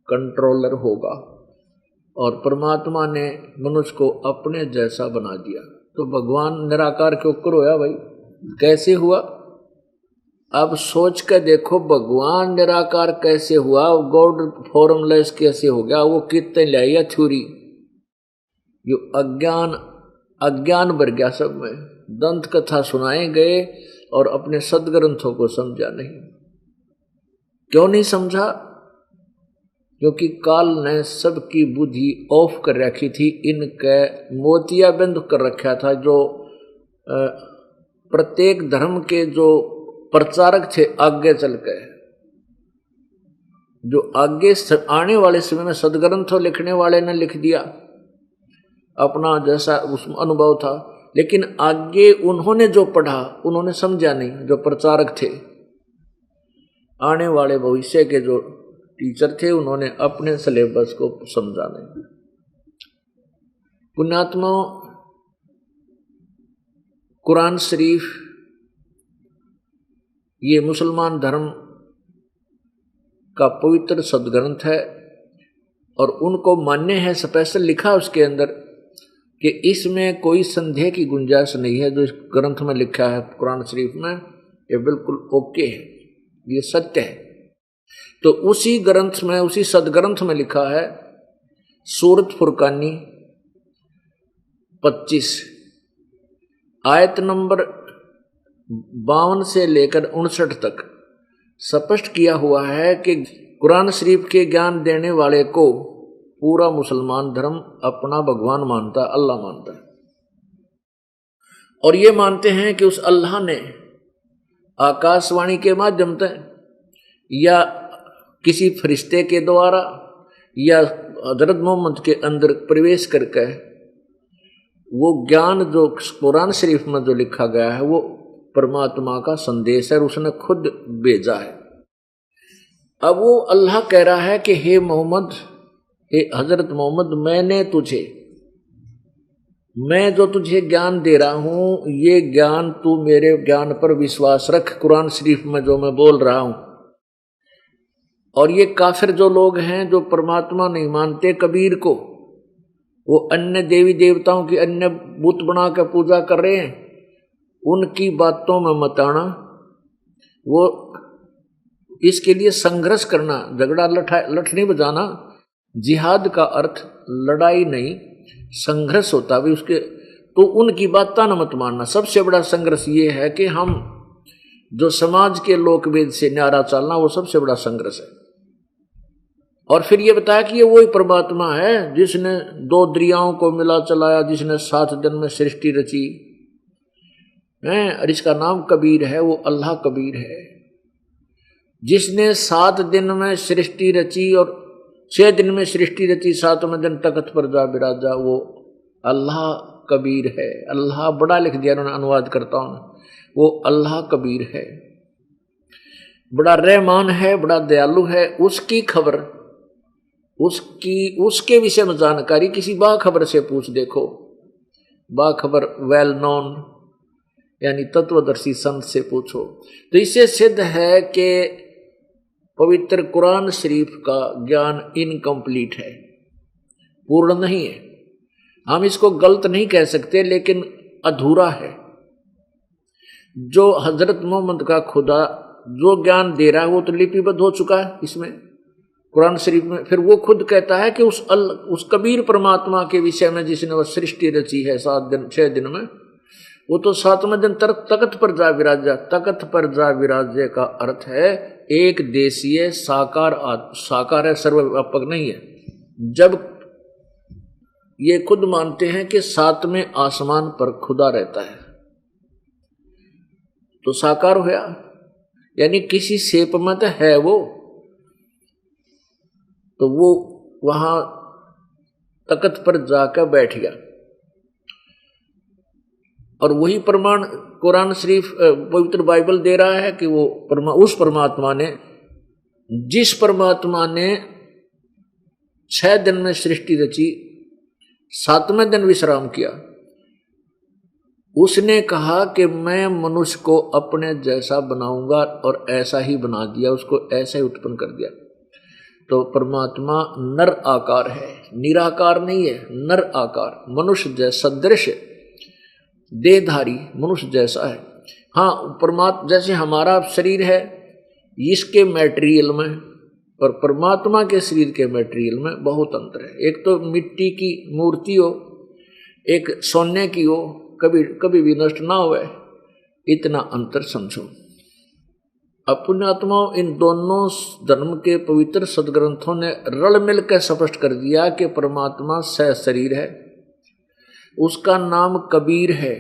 कंट्रोलर होगा। और परमात्मा ने मनुष्य को अपने जैसा बना दिया। तो भगवान निराकार के ऊपर होया भाई, कैसे हुआ? अब सोच कर देखो, भगवान निराकार कैसे हुआ? गॉड फॉर्मलेस कैसे हो गया? वो कितने लाया थ्योरी, जो अज्ञान भर गया सब में। दंत कथा सुनाए गए और अपने सदग्रंथों को समझा नहीं। क्यों नहीं समझा? क्योंकि काल ने सबकी बुद्धि ऑफ कर रखी थी, इनके मोतियाबंद कर रखा था। जो प्रत्येक धर्म के जो प्रचारक थे आगे चल के, जो आगे आने वाले समय में सदग्रंथों लिखने वाले ने लिख दिया अपना जैसा उसमें अनुभव था, लेकिन आगे उन्होंने जो पढ़ा उन्होंने समझा नहीं। जो प्रचारक थे, आने वाले भविष्य के जो टीचर थे, उन्होंने अपने सिलेबस को समझा नहीं। पुण्यात्मा, कुरान शरीफ ये मुसलमान धर्म का पवित्र सदग्रंथ है और उनको मान्य है। स्पेशल लिखा उसके अंदर कि इसमें कोई संदेह की गुंजाइश नहीं है। जो इस ग्रंथ में लिखा है कुरान शरीफ में, ये बिल्कुल ओके है, ये सत्य है। तो उसी ग्रंथ में, उसी सदग्रंथ में लिखा है, सूरत फुरकानी 25 आयत नंबर 52 से लेकर 59 तक स्पष्ट किया हुआ है कि कुरान शरीफ के ज्ञान देने वाले को पूरा मुसलमान धर्म अपना भगवान मानता, अल्लाह मानता है। और ये मानते हैं कि उस अल्लाह ने आकाशवाणी के माध्यम से या किसी फरिश्ते के द्वारा या हजरत मोहम्मद के अंदर प्रवेश करके वो ज्ञान जो कुरान शरीफ में जो लिखा गया है वो परमात्मा का संदेश है, उसने खुद भेजा है। अब वो अल्लाह कह रहा है कि हे मोहम्मद, हे हजरत मोहम्मद, मैं जो तुझे ज्ञान दे रहा हूं, ये ज्ञान तू मेरे ज्ञान पर विश्वास रख, कुरान शरीफ में जो मैं बोल रहा हूं। और ये काफिर जो लोग हैं जो परमात्मा नहीं मानते कबीर को, वो अन्य देवी देवताओं की अन्य बुत बना कर पूजा कर रहे हैं, उनकी बातों में मत आना। वो इसके लिए संघर्ष करना, झगड़ा लठ नहीं बजाना। जिहाद का अर्थ लड़ाई नहीं, संघर्ष होता भी उसके, तो उनकी बात ना मत मानना। सबसे बड़ा संघर्ष ये है कि हम जो समाज के लोकवेद से न्यारा चलना, वो सबसे बड़ा संघर्ष है। और फिर ये बताया कि ये वही परमात्मा है जिसने 2 दरियाओं को मिला चलाया, जिसने 7 दिन में सृष्टि रची है, और इसका नाम कबीर है। वो अल्लाह कबीर है जिसने 7 दिन में सृष्टि रची और 6 दिन में सृष्टि रची, 7वें दिन तख्त पर जा बिराजा। वो अल्लाह कबीर है। अल्लाह बड़ा लिख दिया उन्होंने, अनुवाद करता हूं, वो अल्लाह कबीर है, बड़ा रहमान है, बड़ा दयालु है। उसकी खबर, उसके विषय में जानकारी किसी बाखबर से पूछ देखो। बाखबर वेल नोन यानी तत्वदर्शी संत से पूछो। तो इससे सिद्ध है कि पवित्र कुरान शरीफ का ज्ञान इनकम्प्लीट है, पूर्ण नहीं है। हम इसको गलत नहीं कह सकते, लेकिन अधूरा है। जो हजरत मोहम्मद का खुदा जो ज्ञान दे रहा है वो तो लिपिबद्ध हो चुका है इसमें, कुरान शरीफ में। फिर वो खुद कहता है कि उस कबीर परमात्मा के विषय में जिसने वह सृष्टि रची है 6 दिन में, वो तो 7वें दिन तख्त पर जा विराजा। तख्त पर जा विराजे का अर्थ है एक देशीय साकार है, सर्वव्यापक नहीं है। जब ये खुद मानते हैं कि 7वें आसमान पर खुदा रहता है, तो साकार होया, यानी किसी शेप में तो है वो, तो वो वहां तख्त पर जाकर बैठ गया। और वही प्रमाण कुरान शरीफ पवित्र बाइबल दे रहा है कि वो उस परमात्मा ने, जिस परमात्मा ने 6 दिन में सृष्टि रची, 7वें दिन विश्राम किया, उसने कहा कि मैं मनुष्य को अपने जैसा बनाऊंगा, और ऐसा ही बना दिया, उसको ऐसा ही उत्पन्न कर दिया। तो परमात्मा नर आकार है, निराकार नहीं है, नर आकार, मनुष्य जैसा सदृश देहधारी मनुष्य जैसा है। हाँ, परमात्मा जैसे हमारा शरीर है इसके मैटेरियल में और परमात्मा के शरीर के मैटेरियल में बहुत अंतर है। एक तो मिट्टी की मूर्ति हो, एक सोने की हो, कभी भी नष्ट ना हो, इतना अंतर समझो। पुण्यात्माओं, इन दोनों धर्म के पवित्र सदग्रंथों ने रल मिल कर स्पष्ट कर दिया कि परमात्मा सह शरीर है, उसका नाम कबीर है,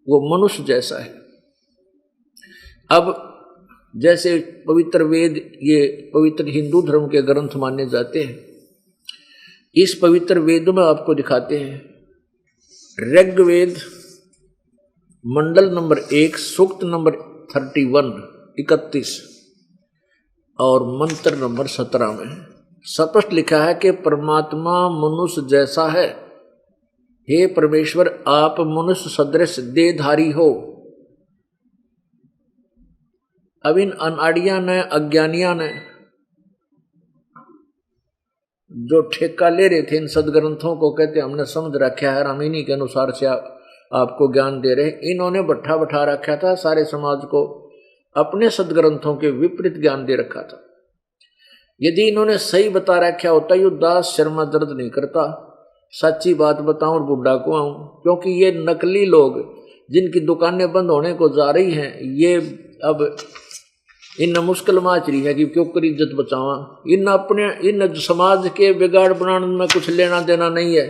वो मनुष्य जैसा है। अब जैसे पवित्र वेद, ये पवित्र हिंदू धर्म के ग्रंथ माने जाते हैं, इस पवित्र वेद में आपको दिखाते हैं ऋग्वेद मंडल नंबर 1 सूक्त नंबर 31 और मंत्र नंबर 17 में स्पष्ट लिखा है कि परमात्मा मनुष्य जैसा है। हे परमेश्वर, आप मनुष्य सदृश देहधारी हो। अब इन अनाड़ियां ने, अज्ञानियां ने जो ठेका ले रहे थे इन सदग्रंथों को, कहते हमने समझ रखा है, हम इन्हीं के अनुसार से आपको ज्ञान दे रहे हैं। इन्होंने बैठा रखा था सारे समाज को, अपने सदग्रंथों के विपरीत ज्ञान दे रखा था। यदि इन्होंने सही बता रखा होता, यो दास शर्मा दर्द नहीं करता। सच्ची बात बताऊं और बुढ़ा को आऊं, क्योंकि ये नकली लोग जिनकी दुकानें बंद होने को जा रही हैं, ये अब इन मुश्किल माच रही है कि क्यों कर इज्जत बचावा। इन समाज के बिगाड़ बनाने में कुछ लेना देना नहीं है,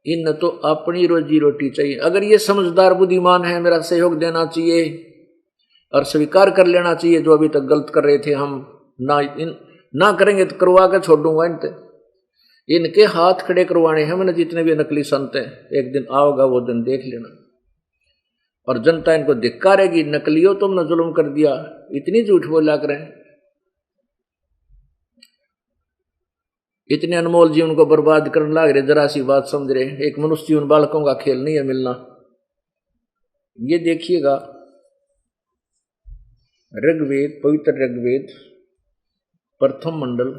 इन तो अपनी रोजी रोटी चाहिए। अगर ये समझदार बुद्धिमान है, मेरा सहयोग देना चाहिए और स्वीकार कर लेना चाहिए जो अभी तक गलत कर रहे थे। हम ना करेंगे तो करवा कर छोड़ दूंगा इनके हाथ खड़े करवाने हैं मैंने, जितने भी नकली संत हैं। एक दिन आओगा वो दिन देख लेना। और जनता इनको धिक्कारेगी, नकलियों तुमने जुल्म कर दिया, इतनी झूठ बोला करें, इतने अनमोल जीवन को बर्बाद करने लग रहे, जरा सी बात समझ रहे। एक मनुष्य जीवन बालकों का खेल नहीं है मिलना। ये देखिएगा ऋग्वेद, पवित्र ऋग्वेद प्रथम मंडल,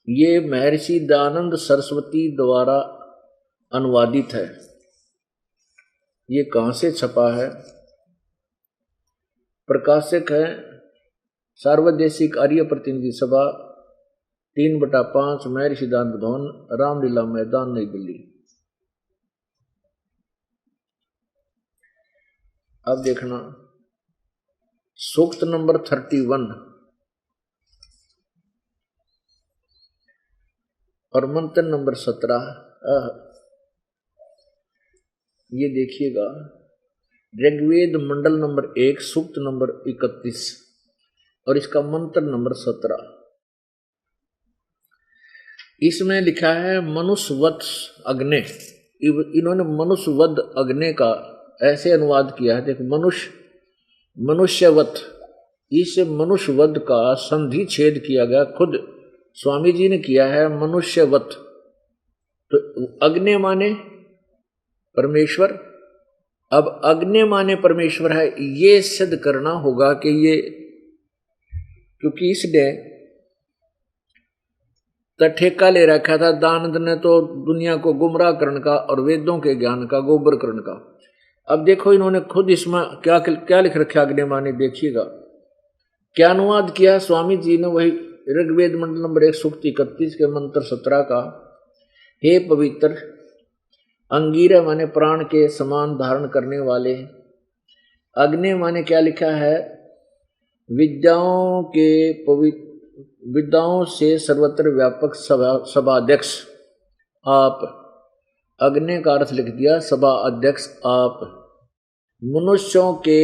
ये महर्षि दयानंद सरस्वती द्वारा अनुवादित है। ये कहाँ से छपा है? प्रकाशक है सार्वदेशिक आर्य प्रतिनिधि सभा, 3/5 महर्षि दयानंद भवन, रामलीला मैदान, नई दिल्ली। अब देखना सूक्त नंबर 31 और मंत्र नंबर 17। ये देखिएगा ऋग्वेद मंडल नंबर 1 सूक्त नंबर 31 और इसका मंत्र नंबर 17। इसमें लिखा है मनुष्यवत अग्नि। इन्होंने मनुष्यवद अग्नि का ऐसे अनुवाद किया है। देखो मनुष्यवत, इस मनुष्यवद का संधि छेद किया गया, खुद स्वामी जी ने किया है मनुष्यवत। तो अग्नि माने परमेश्वर। अब अग्नि माने परमेश्वर है, ये सिद्ध करना होगा कि ये, क्योंकि इसने तो ठेका ले रखा था दानंद ने तो दुनिया को गुमराह करने का और वेदों के ज्ञान का गोबर करने का। अब देखो इन्होंने खुद इसमें क्या लिख रखा अग्नि माने, देखिएगा क्या अनुवाद किया स्वामी जी ने। वही ऋग्वेद मंडल नंबर 1 सूक्त 31 के मंत्र 17 का, हे पवित्र अंगीरा माने प्राण के समान धारण करने वाले। अग्नि माने क्या लिखा है? विद्याओं से सर्वत्र व्यापक सभाध्यक्ष आप। अग्नि का अर्थ लिख दिया सभा अध्यक्ष आप। मनुष्यों के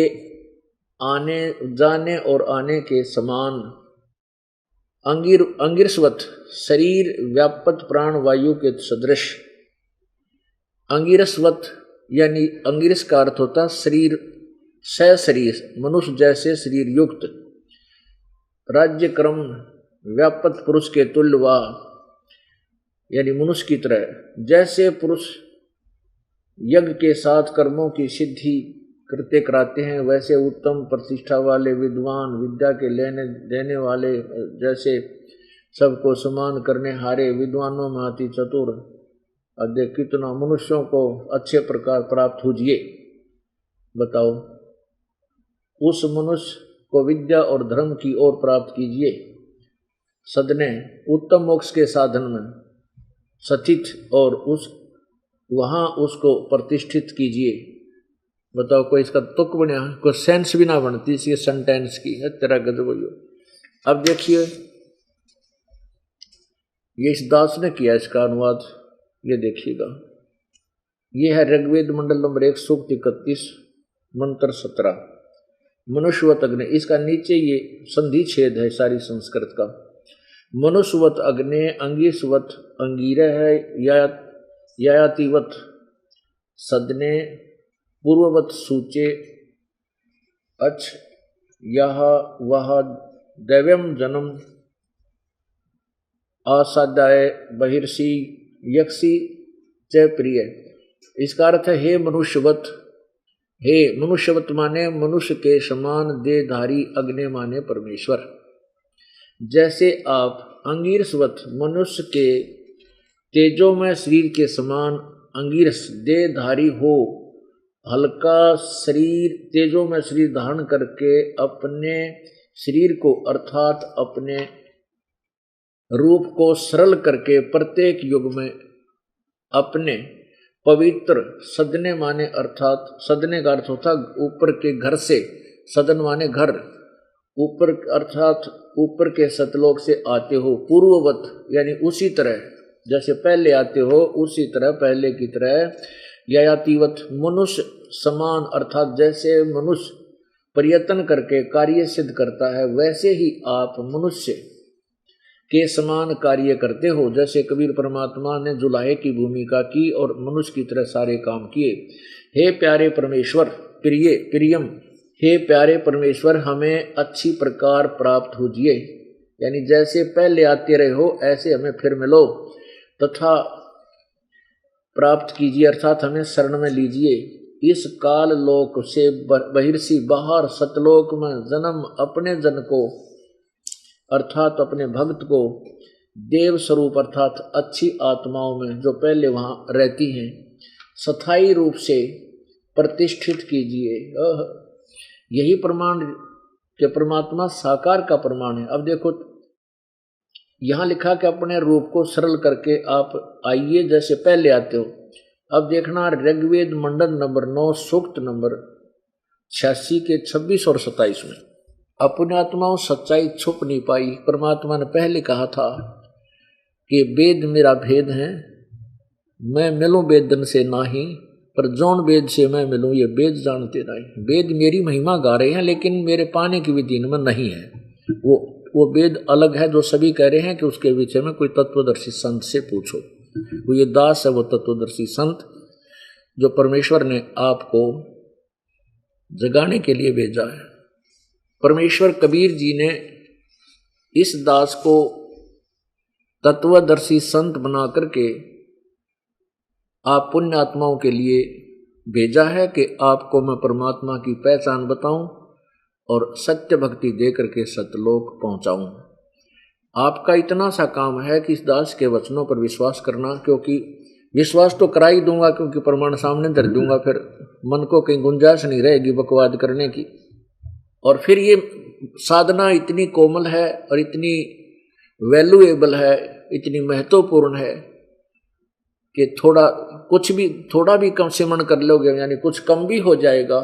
आने जाने और आने के समान। अंगिरस्वत शरीर व्यापक प्राण वायु के सदृश। अंगिरस्वत यानी अंगिरस का अर्थ होता शरीर, सशरीर मनुष्य जैसे शरीर युक्त। राज्य क्रम व्यापक पुरुष के तुल्य वा, यानी मनुष्य की तरह। जैसे पुरुष यज्ञ के साथ कर्मों की सिद्धि कृत्य कराते हैं, वैसे उत्तम प्रतिष्ठा वाले विद्वान विद्या के लेने देने वाले, जैसे सबको समान करने हारे विद्वानों में अति चतुर। अद्य कितना मनुष्यों को अच्छे प्रकार प्राप्त हुजिए। बताओ, उस मनुष्य को विद्या और धर्म की ओर प्राप्त कीजिए। सदने उत्तम मोक्ष के साधन में सचित और वहां उसको प्रतिष्ठित कीजिए। बताओ, कोई इसका तुक बना, कोई सेंस भी ना बनती इसके सेंटेंस की है, तेरा गजब हो। अब देखिए ये इस दास ने किया इसका अनुवाद, ये देखिएगा। ये है ऋग्वेद मंडल नंबर 1 सूक्त 31 मंत्र 17 मनुष्यवत अग्नि। इसका नीचे ये संधि छेद है सारी संस्कृत का। मनुष्यवत अग्नि, अंगीसवत अंगीर है, यातिवत सदने, पूर्ववत सूचे, अच्छ यह वह दैव्यम जन्म, आसादाय बहिर्षि यक्षी च प्रिय। इसका अर्थ है हे मनुष्यवत। हे मनुष्यवत माने मनुष्य के समान देहधारी, अग्नि माने परमेश्वर। जैसे आप अंगीरसवत मनुष्य के तेजो में शरीर के समान अंगीरस देहधारी हो, हल्का शरीर तेजो में शरीर धारण करके अपने शरीर को अर्थात अपने रूप को सरल करके प्रत्येक युग में अपने पवित्र सदने माने, अर्थात सदने का अर्थ होता ऊपर के घर से, सदन माने घर, ऊपर अर्थात ऊपर के सतलोक से आते हो। पूर्ववत यानी उसी तरह जैसे पहले आते हो, उसी तरह पहले की तरह। यातिवत मनुष्य समान, अर्थात जैसे मनुष्य प्रयत्न करके कार्य सिद्ध करता है, वैसे ही आप मनुष्य के समान कार्य करते हो, जैसे कबीर परमात्मा ने जुलाहे की भूमिका की और मनुष्य की तरह सारे काम किए। हे प्यारे परमेश्वर, प्रियम, हे प्यारे परमेश्वर, हमें अच्छी प्रकार प्राप्त होजिए, यानी जैसे पहले आते रहे हो ऐसे हमें फिर मिलो तथा प्राप्त कीजिए, अर्थात हमें शरण में लीजिए। इस काल लोक से बहिर्षि बाहर सतलोक में जन्म अपने जन को अर्थात अपने भक्त को देव स्वरूप अर्थात अच्छी आत्माओं में जो पहले वहां रहती हैं स्थायी रूप से प्रतिष्ठित कीजिए। यही प्रमाण के परमात्मा साकार का प्रमाण है। अब देखो यहां लिखा कि अपने रूप को सरल करके आप आइए जैसे पहले आते हो। अब देखना ऋग्वेद मंडल नंबर 9 सूक्त नंबर 86 के 26 और 27 में, अपने आत्माओं सच्चाई छुप नहीं पाई। परमात्मा ने पहले कहा था कि वेद मेरा भेद है, मैं मिलूं वेदन से नाही, पर जौन वेद से मैं मिलूं ये वेद जानते नहीं। वेद मेरी महिमा गा रहे हैं लेकिन मेरे पाने की विधि इनमें नहीं है। वो वेद अलग है जो सभी कह रहे हैं कि उसके विषय में कोई तत्वदर्शी संत से पूछो। वो ये दास है वो तत्वदर्शी संत जो परमेश्वर ने आपको जगाने के लिए भेजा है। परमेश्वर कबीर जी ने इस दास को तत्वदर्शी संत बना करके आप पुण्य आत्माओं के लिए भेजा है कि आपको मैं परमात्मा की पहचान बताऊं और सत्य भक्ति दे करके सतलोक पहुंचाऊं। आपका इतना सा काम है कि इस दास के वचनों पर विश्वास करना, क्योंकि विश्वास तो करा ही दूंगा क्योंकि प्रमाण सामने धर दूंगा, फिर मन को कहीं गुंजाइश नहीं रहेगी बकवाद करने की। और फिर ये साधना इतनी कोमल है और इतनी वैल्यूएबल है, इतनी महत्वपूर्ण है कि थोड़ा भी कम सिमरण कर लोगे, यानी कुछ कम भी हो जाएगा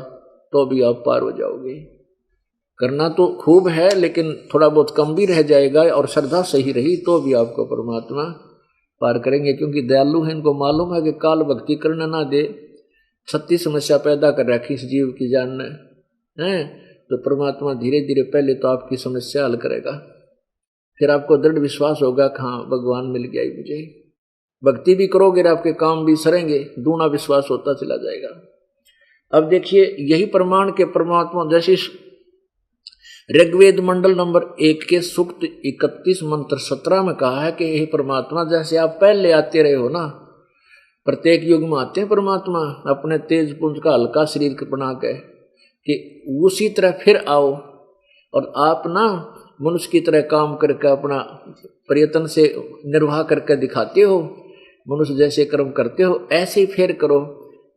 तो भी आप पार हो जाओगे। करना तो खूब है लेकिन थोड़ा बहुत कम भी रह जाएगा और श्रद्धा सही रही तो भी आपको परमात्मा पार करेंगे, क्योंकि दयालु है, इनको मालूम है कि काल भक्ति करने ना दे 36 समस्या पैदा कर रखी इस जीव की जान ने है। तो परमात्मा धीरे धीरे पहले तो आपकी समस्या हल करेगा, फिर आपको दृढ़ विश्वास होगा कि हाँ भगवान मिल गया ही मुझे। भक्ति भी करोगे और आपके काम भी सरेंगे, दूना विश्वास होता चला जाएगा। अब देखिए यही प्रमाण के परमात्मा जैसे ऋग्वेद मंडल नंबर 1 के सूक्त 31 मंत्र 17 में कहा है कि यही परमात्मा जैसे आप पहले आते रहे हो ना, प्रत्येक युग में आते हैं परमात्मा अपने तेज पुंज का हल्का शरीर बना के, कि उसी तरह फिर आओ और आप ना मनुष्य की तरह काम करके अपना प्रयत्न से निर्वाह करके दिखाते हो, मनुष्य जैसे कर्म करते हो ऐसे ही फिर करो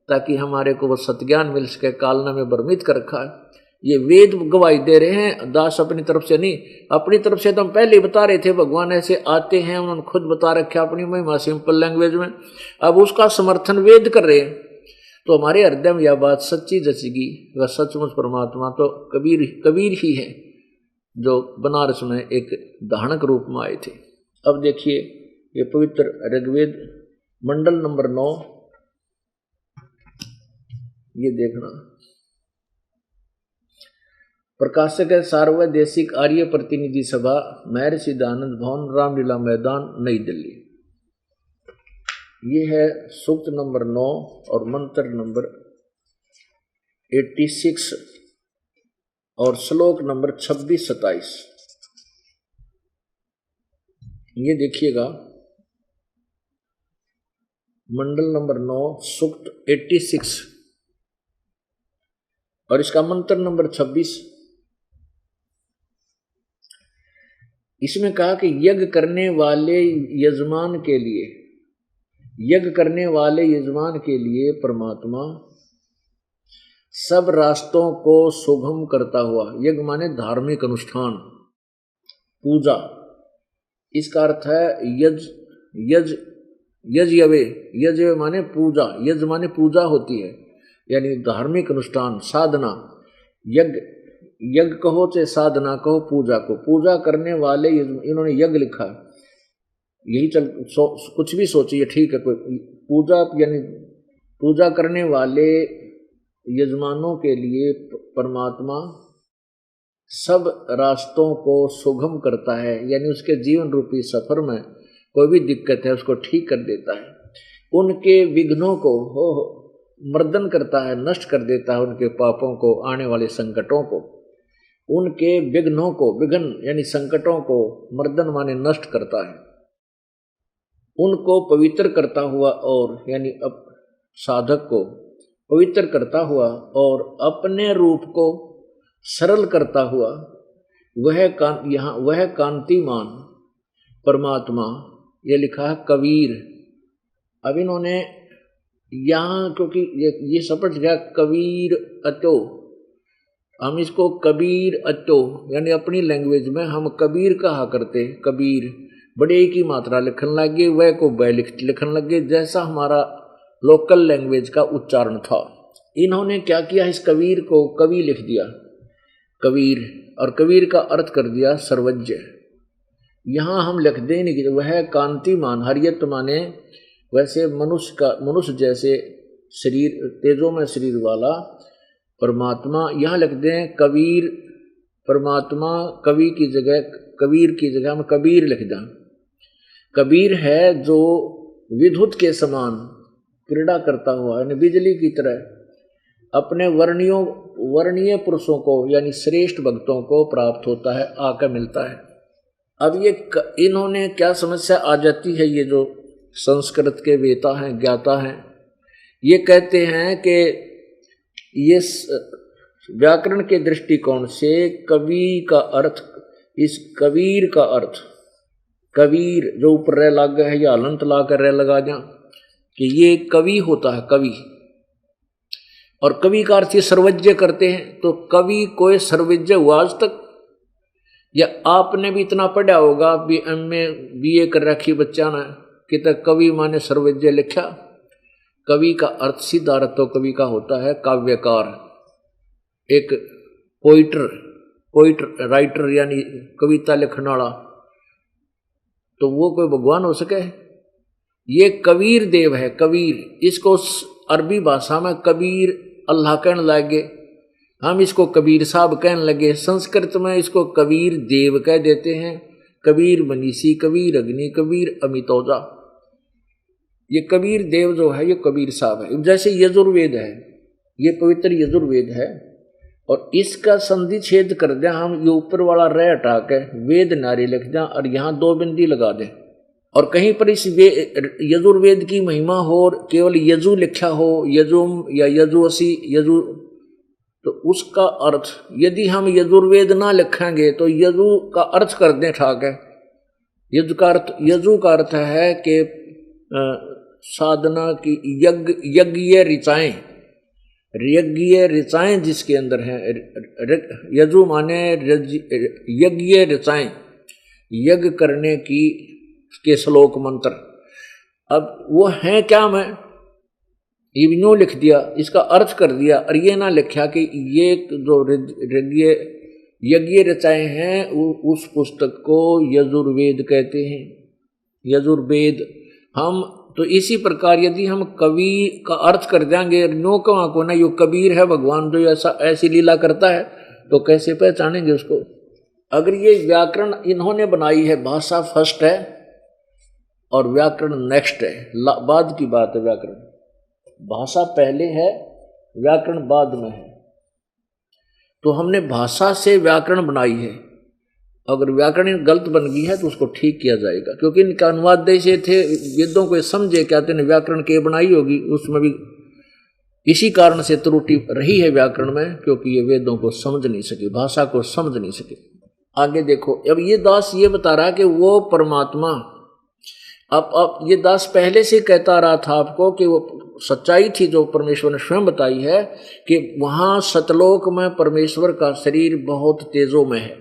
ताकि हमारे को वो सत्ज्ञान मिल सके। कालना में भ्रमित कर रखा है, ये वेद गवाही दे रहे हैं, दास अपनी तरफ से नहीं। अपनी तरफ से तो हम पहले ही बता रहे थे, भगवान ऐसे आते हैं, उन्होंने खुद बता रखा अपनी महिमा सिंपल लैंग्वेज में, अब उसका समर्थन वेद कर रहे हैं। तो हमारे हृदय में यह बात सच्ची जचेगी, वह सचमुच परमात्मा तो कबीर ही है जो बनारस में एक धानक रूप में आए थे। अब देखिए ये पवित्र ऋग्वेद मंडल नंबर 9, ये देखना प्रकाशक है सार्वदेशिक आर्य प्रतिनिधि सभा, महर्षि दयानंद भवन, रामलीला मैदान, नई दिल्ली। ये है सूक्त नंबर 9 और मंत्र नंबर 86 और श्लोक नंबर 26-27। ये देखिएगा मंडल नंबर 9 सूक्त 86 और इसका मंत्र नंबर 26। इसमें कहा कि यज्ञ करने वाले यजमान के लिए परमात्मा सब रास्तों को सुगम करता हुआ, यज्ञ माने धार्मिक अनुष्ठान, पूजा, इसका अर्थ है यज्ञ माने पूजा, यज्ञ माने पूजा होती है, यानी धार्मिक अनुष्ठान साधना। यज्ञ कहो चाहे साधना कहो, पूजा को पूजा करने वाले, इन्होंने यज्ञ लिखा, यही कुछ भी सोचिए ठीक है। कोई पूजा यानी पूजा करने वाले यजमानों के लिए परमात्मा सब रास्तों को सुगम करता है, यानी उसके जीवन रूपी सफर में कोई भी दिक्कत है उसको ठीक कर देता है। उनके विघ्नों को मर्दन करता है, नष्ट कर देता है, उनके पापों को, आने वाले संकटों को, उनके विघ्नों को, विघ्न यानी संकटों को मर्दन माने नष्ट करता है, उनको पवित्र करता हुआ और यानी साधक को पवित्र करता हुआ और अपने रूप को सरल करता हुआ वह कांतिमान परमात्मा, ये लिखा है कबीर। अब इन्होंने यहाँ क्योंकि ये समझ गया कबीर अतो, हम इसको कबीर अतो यानी अपनी लैंग्वेज में हम कबीर कहा करते, कबीर बड़े की मात्रा लिखने लगे, वह को बै लिखने लगे, जैसा हमारा लोकल लैंग्वेज का उच्चारण था। इन्होंने क्या किया, इस कबीर को कवि लिख दिया, कबीर, और कबीर का अर्थ कर दिया सर्वज्ञ। यहाँ हम लिख दें नहीं कि वह कांतिमान, हरियत माने वैसे मनुष्य जैसे शरीर, तेजों में शरीर वाला परमात्मा, यहाँ लिख दें कबीर परमात्मा, कवि की जगह, कबीर की जगह हम कबीर लिख दें। कबीर है जो विद्युत के समान क्रीड़ा करता हुआ, यानी बिजली की तरह अपने वर्णीय पुरुषों को यानी श्रेष्ठ भक्तों को प्राप्त होता है, आकर मिलता है। अब ये इन्होंने क्या समस्या आ जाती है, ये जो संस्कृत के वेता हैं, ज्ञाता हैं, ये कहते हैं कि ये व्याकरण के दृष्टिकोण से कवि का अर्थ, इस कबीर का अर्थ, कबीर जो ऊपर रह लग है या हलंत ला कर रह लगा जा, कि ये कवि होता है, कवि। और कवि का अर्थ ये सर्वज्ञ करते हैं, तो कवि कोई सर्वज्ञ हुआ आज तक? या आपने भी इतना पढ़ा होगा, BA BA कर रखी बच्चा ने, कि तक कवि माने सर्वज्ञ लिखा। कवि का अर्थ सीधा अर्थ तो कवि का होता है काव्यकार, एक पोइटर राइटर यानी कविता लिखने वाला, तो वो कोई भगवान हो सके? ये कबीर देव है, कबीर। इसको अरबी भाषा में कबीर अल्लाह कहने लगे, हम इसको कबीर साहब कहने लगे। संस्कृत में इसको कबीर देव कह देते हैं, कबीर मनीषी, कबीर अग्नि, कबीर अमितौजा। ये कबीर देव जो है ये कबीर साहब है। जैसे यजुर्वेद है, ये पवित्र यजुर्वेद है, और इसका संधि छेद कर दें हम, ये ऊपर वाला रे हटा के वेद नारी लिख दें और यहाँ 2 बिंदी लगा दें, और कहीं पर इस यजुर्वेद की महिमा हो और केवल यजु लिखा हो, यजुम या यजुअसी यजु, तो उसका अर्थ यदि हम यजुर्वेद ना लिखेंगे तो यजु का अर्थ कर दें ठाक है। यजु का अर्थ है कि साधना की यज्ञ ऋचाएं, यज्ञ ऋचाएं जिसके अंदर है, यजु माने यज्ञ ऋचाएं, यज्ञ करने की के श्लोक मंत्र। अब वो है क्या, मैं इवनो लिख दिया, इसका अर्थ कर दिया, और ये ना लिखा कि ये जो यज्ञ रचाए हैं उस पुस्तक को यजुर्वेद कहते हैं, यजुर्वेद। हम तो इसी प्रकार यदि हम कवि का अर्थ कर देंगे, नो कवा को ना यो कबीर है भगवान जो ऐसी लीला करता है, तो कैसे पहचानेंगे उसको? अगर ये व्याकरण इन्होंने बनाई है, भाषा फर्स्ट है और व्याकरण नेक्स्ट है, बाद की बात है। व्याकरण, भाषा पहले है, व्याकरण बाद में है। तो हमने भाषा से व्याकरण बनाई है, अगर व्याकरण गलत बन गई है तो उसको ठीक किया जाएगा, क्योंकि इनका अनुवाद ऐसे थे, वेदों को समझे क्या थे, व्याकरण के बनाई होगी, उसमें भी इसी कारण से त्रुटि रही है व्याकरण में, क्योंकि ये वेदों को समझ नहीं सके, भाषा को समझ नहीं सके। आगे देखो, अब ये दास ये बता रहा है कि वो परमात्मा, अब ये दास पहले से कहता रहा था आपको कि वो सच्चाई थी जो परमेश्वर ने स्वयं बताई है, कि वहां सतलोक में परमेश्वर का शरीर बहुत तेजों में है।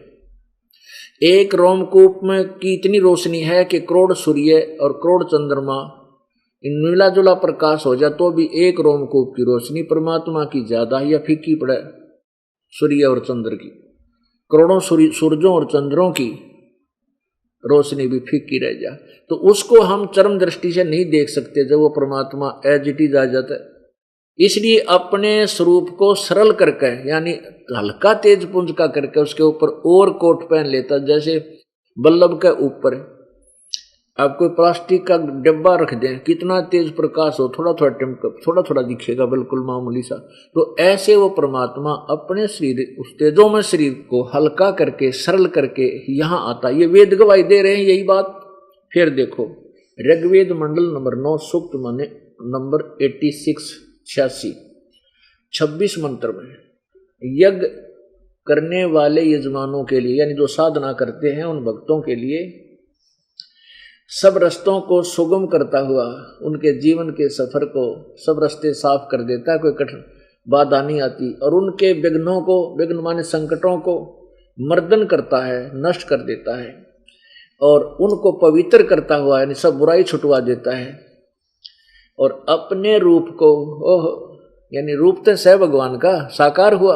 एक रोमकूप में की इतनी रोशनी है कि करोड़ सूर्य और करोड़ चंद्रमा इन मिला जुला प्रकाश हो जाए तो भी एक रोमकूप की रोशनी परमात्मा की ज्यादा या फीकी पड़े सूर्य और चंद्र की, करोड़ों सूरजों और चंद्रों की रोशनी भी फीकी रह जाए, तो उसको हम चरम दृष्टि से नहीं देख सकते जब वो परमात्मा एज इट इज आ जाता है। इसलिए अपने स्वरूप को सरल करके यानी हल्का तेज पुंज का करके उसके ऊपर और कोट पहन लेता। जैसे बल्लभ के ऊपर आप कोई प्लास्टिक का डिब्बा रख दें, कितना तेज प्रकाश हो, थोड़ा थोड़ा दिखेगा, बिल्कुल मामूली सा। तो ऐसे वो परमात्मा अपने शरीर उस तेजोमय शरीर को हल्का करके सरल करके यहाँ आता। ये वेद गवाही दे रहे हैं यही बात। फिर देखो ऋग्वेद मंडल नंबर 9 सूक्त माने नंबर 86 26 मंत्र में यज्ञ करने वाले यजमानों के लिए यानी जो साधना करते हैं उन भक्तों के लिए सब रस्तों को सुगम करता हुआ उनके जीवन के सफर को सब रास्ते साफ कर देता है, कोई कठिन बाधा नहीं आती, और उनके विघ्नों को, विघ्न माने संकटों को मर्दन करता है, नष्ट कर देता है, और उनको पवित्र करता हुआ यानी सब बुराई छुटवा देता है। और अपने रूप को यानी रूप तो सह भगवान का साकार हुआ,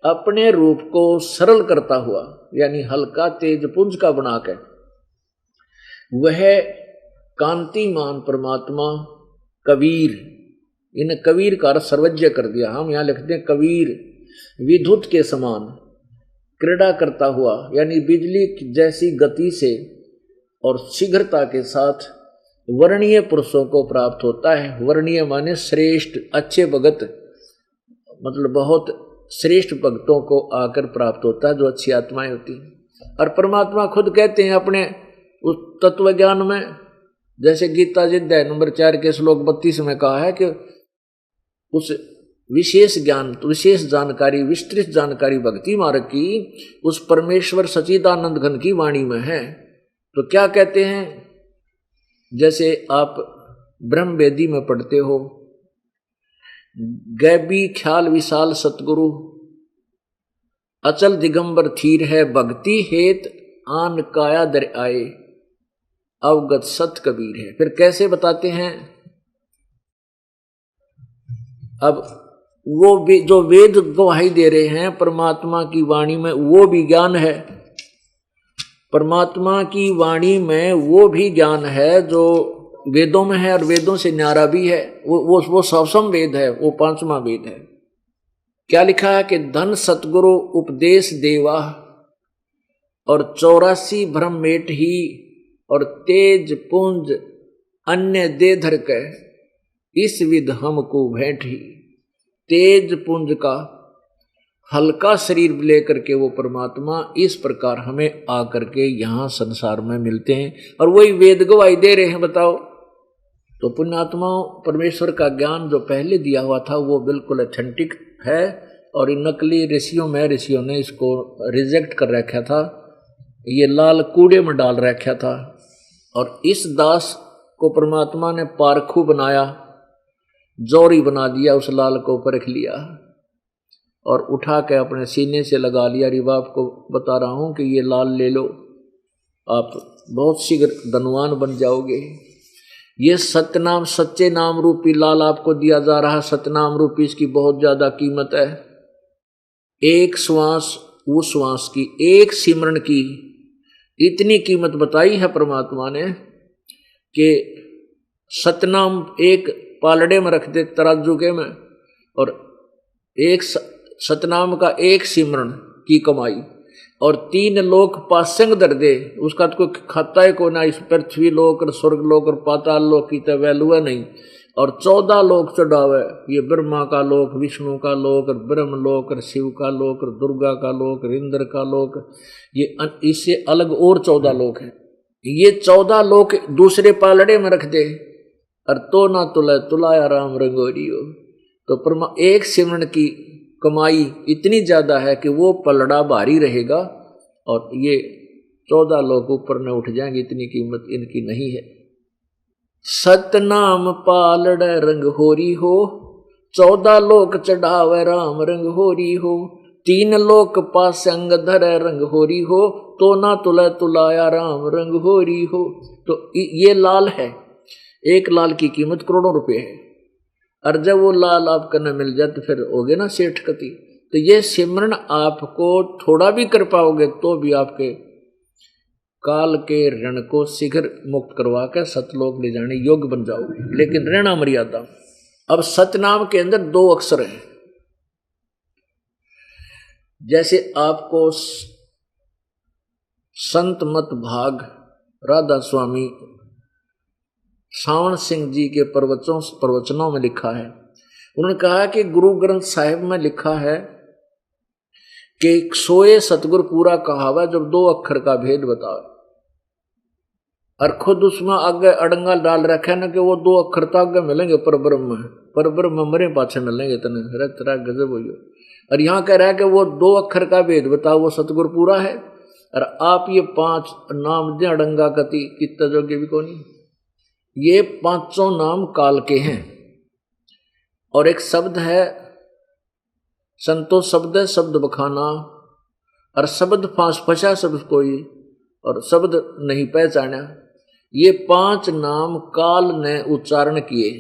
अपने रूप को सरल करता हुआ यानी हल्का तेज पुंज का बना के वह कांतिमान परमात्मा कबीर, इन कबीर का अर्थ सर्वज्ञ कर दिया, हम यहाँ लिखते हैं कबीर, विद्युत के समान क्रीड़ा करता हुआ यानी बिजली जैसी गति से और शीघ्रता के साथ वर्णीय पुरुषों को प्राप्त होता है। वर्णीय माने श्रेष्ठ, अच्छे भगत, मतलब बहुत श्रेष्ठ भक्तों को आकर प्राप्त होता है जो अच्छी आत्माएं होती हैं। और परमात्मा खुद कहते हैं अपने उस तत्व ज्ञान में, जैसे गीता जी अध्याय नंबर 4 के श्लोक 32 में कहा है कि उस विशेष ज्ञान, विशेष जानकारी, विस्तृत जानकारी भक्ति मार्ग की उस परमेश्वर सच्चिदानंद घन की वाणी में है। तो क्या कहते हैं, जैसे आप ब्रह्म वेदी में पढ़ते हो, गैबी ख्याल विशाल सतगुरु अचल दिगंबर थीर है, भक्ति हेत आन काया दर आए, अवगत सत कबीर है। फिर कैसे बताते हैं, अब वो भी जो वेद गवाही दे रहे हैं परमात्मा की वाणी में, वो भी ज्ञान है। परमात्मा की वाणी में वो भी ज्ञान है जो वेदों में है और वेदों से न्यारा भी है। वो सवसम वेद है, वो 5वां वेद है। क्या लिखा है कि धन सतगुरु उपदेश देवा और 84 ब्रह्मेट ही और तेज पुंज अन्य दे धर के इस विध हमको भेंट ही। तेज पुंज का हल्का शरीर लेकर के वो परमात्मा इस प्रकार हमें आकर के यहाँ संसार में मिलते हैं और वही वेद गवाही दे रहे हैं। बताओ, तो पुण्यात्माओं परमेश्वर का ज्ञान जो पहले दिया हुआ था वो बिल्कुल ऑथेंटिक है और इन नकली ऋषियों ने इसको रिजेक्ट कर रखा था, ये लाल कूड़े में डाल रखा था। और इस दास को परमात्मा ने पारखू बनाया, जोरी बना दिया, उस लाल को परख लिया और उठा के अपने सीने से लगा लिया। अरे आपको बता रहा हूं कि ये लाल ले लो, आप बहुत शीघ्र धनवान बन जाओगे। ये सतनाम, सच्चे नाम रूपी लाल आपको दिया जा रहा है। सतनाम रूपी इसकी बहुत ज्यादा कीमत है। एक श्वास, उस श्वास की, एक सिमरन की इतनी कीमत बताई है परमात्मा ने कि सतनाम एक पालड़े में रख दे तराजू के में, और एक सतनाम का एक सिमरन की कमाई और 3 लोक पासंग दर दे, उसका तो कोई खाता है को ना। इस पृथ्वी लोक और स्वर्ग लोक और पाताल लोक की तो वैल्यू है नहीं। और 14 लोक चढ़ावे, ये ब्रह्मा का लोक, विष्णु का लोक और ब्रह्म लोक और शिव का लोक और दुर्गा का लोक और इंद्र का लोक, ये इससे अलग और 14 लोक है। ये 14 लोक दूसरे पालड़े में रख दे और तो ना तुलाया राम रंगोरियो। तो एक सिमरन की कमाई इतनी ज्यादा है कि वो पलड़ा भारी रहेगा और ये 14 लोग ऊपर न उठ जाएंगे, इतनी कीमत इनकी नहीं है। सतनाम पालड़ रंग होरी हो, 14 लोक चढ़ावे राम रंग होरी हो, 3 लोक पासंग धर रंग होरी हो, तो ना तुलाया राम रंग होरी हो। तो ये लाल है, एक लाल की कीमत करोड़ों रुपए है। और जब वो लाल आपका न मिल जाए तो फिर होगे ना सेठ कति। तो ये सिमरन आपको थोड़ा भी कर पाओगे तो भी आपके काल के ऋण को शीघ्र मुक्त करवा कर सतलोक ले जाने योग्य बन जाओगे, लेकिन रहना मर्यादा। अब सतनाम के अंदर 2 अक्षर हैं। जैसे आपको संत मत भाग राधा स्वामी सावण सिंह जी के प्रवचनों में लिखा है। उन्होंने कहा कि गुरु ग्रंथ साहिब में लिखा है कि सोए सतगुरु पूरा कहावा जब 2 अक्षर का भेद बताओ, और खुद उसमें आगे अड़ंगा डाल रखा है ना कि वो 2 अक्षर तो आगे मिलेंगे पर ब्रह्म मरे पाछे मिलेंगे तने तेरा गजब हो। और यहाँ कह रहा है कि वो 2 अक्षर का भेद बताओ, वो सतगुरु पूरा है। और आप ये 5 नाम दे अड़ंगा कति कितना जोगे भी को नहीं, ये 5 नाम काल के हैं। और एक शब्द है संतोष शब्द है शब्द बखाना, और शब्द 5 फंसा शब्द कोई, और शब्द नहीं पहचाना। ये 5 नाम काल ने उच्चारण किए,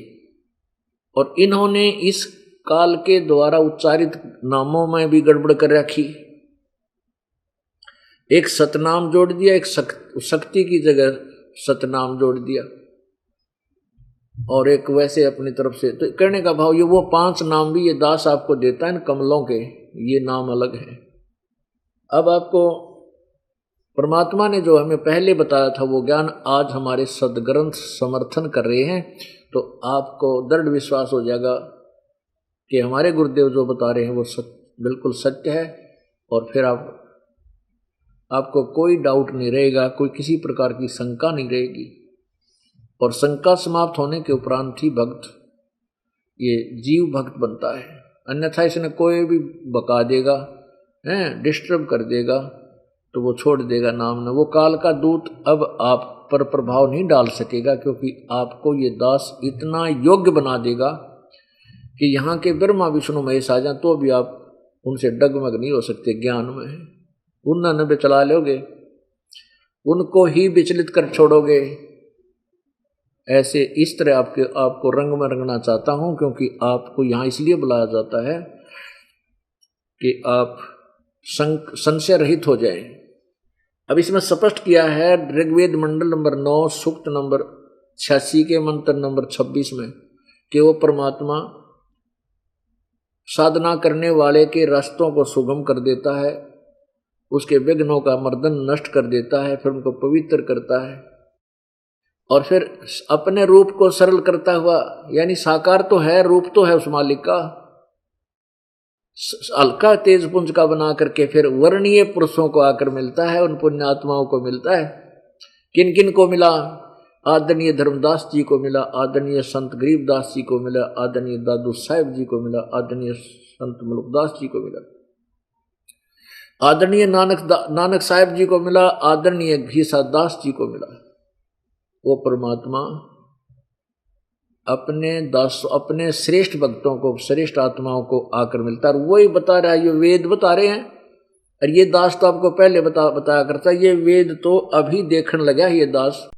और इन्होंने इस काल के द्वारा उच्चारित नामों में भी गड़बड़ कर रखी। एक सतनाम जोड़ दिया, एक शक्ति की जगह सतनाम जोड़ दिया, और एक वैसे अपनी तरफ से। तो कहने का भाव ये वो 5 नाम भी ये दास आपको देता है, कमलों के ये नाम अलग है। अब आपको परमात्मा ने जो हमें पहले बताया था वो ज्ञान आज हमारे सदग्रंथ समर्थन कर रहे हैं, तो आपको दृढ़ विश्वास हो जाएगा कि हमारे गुरुदेव जो बता रहे हैं वो बिल्कुल सत्य है। और फिर आपको कोई डाउट नहीं रहेगा, कोई किसी प्रकार की शंका नहीं रहेगी। और शंका समाप्त होने के उपरांत ही भक्त ये जीव भक्त बनता है, अन्यथा इसने कोई भी बका देगा, डिस्टर्ब कर देगा, तो वो छोड़ देगा नाम न। वो काल का दूत अब आप पर प्रभाव नहीं डाल सकेगा, क्योंकि आपको ये दास इतना योग्य बना देगा कि यहाँ के ब्रह्मा विष्णु महेश आ जाए तो भी आप उनसे डगमग नहीं हो सकते ज्ञान में। उन्होंने भी चला लोगे, उनको ही विचलित कर छोड़ोगे। ऐसे इस तरह आपको रंग में रंगना चाहता हूँ, क्योंकि आपको यहाँ इसलिए बुलाया जाता है कि आप संशय रहित हो जाएं। अब इसमें स्पष्ट किया है ऋग्वेद मंडल नंबर 9 सूक्त नंबर 86 के मंत्र नंबर 26 में कि वो परमात्मा साधना करने वाले के रास्तों को सुगम कर देता है, उसके विघ्नों का मर्दन नष्ट कर देता है, फिर उनको पवित्र करता है, और फिर अपने रूप को सरल करता हुआ, यानी साकार तो है, रूप तो है उस मालिक का, हल्का तेज पुंज का बना करके फिर वर्णीय पुरुषों को आकर मिलता है, उन पुण्यात्माओं को मिलता है। किन किन को मिला? आदरणीय धर्मदास जी को मिला, आदरणीय संत गरीबदास जी को मिला, आदरणीय दादू साहेब जी को मिला, आदरणीय संत मुलुकदास जी को मिला, आदरणीय नानक साहेब जी को मिला, आदरणीय घीसा दास जी को मिला। वो परमात्मा अपने श्रेष्ठ भक्तों को, श्रेष्ठ आत्माओं को आकर मिलता है। वही बता रहा है, ये वेद बता रहे हैं, और ये दास तो आपको पहले बताया करता है। ये वेद तो अभी देखने लगा ये दास।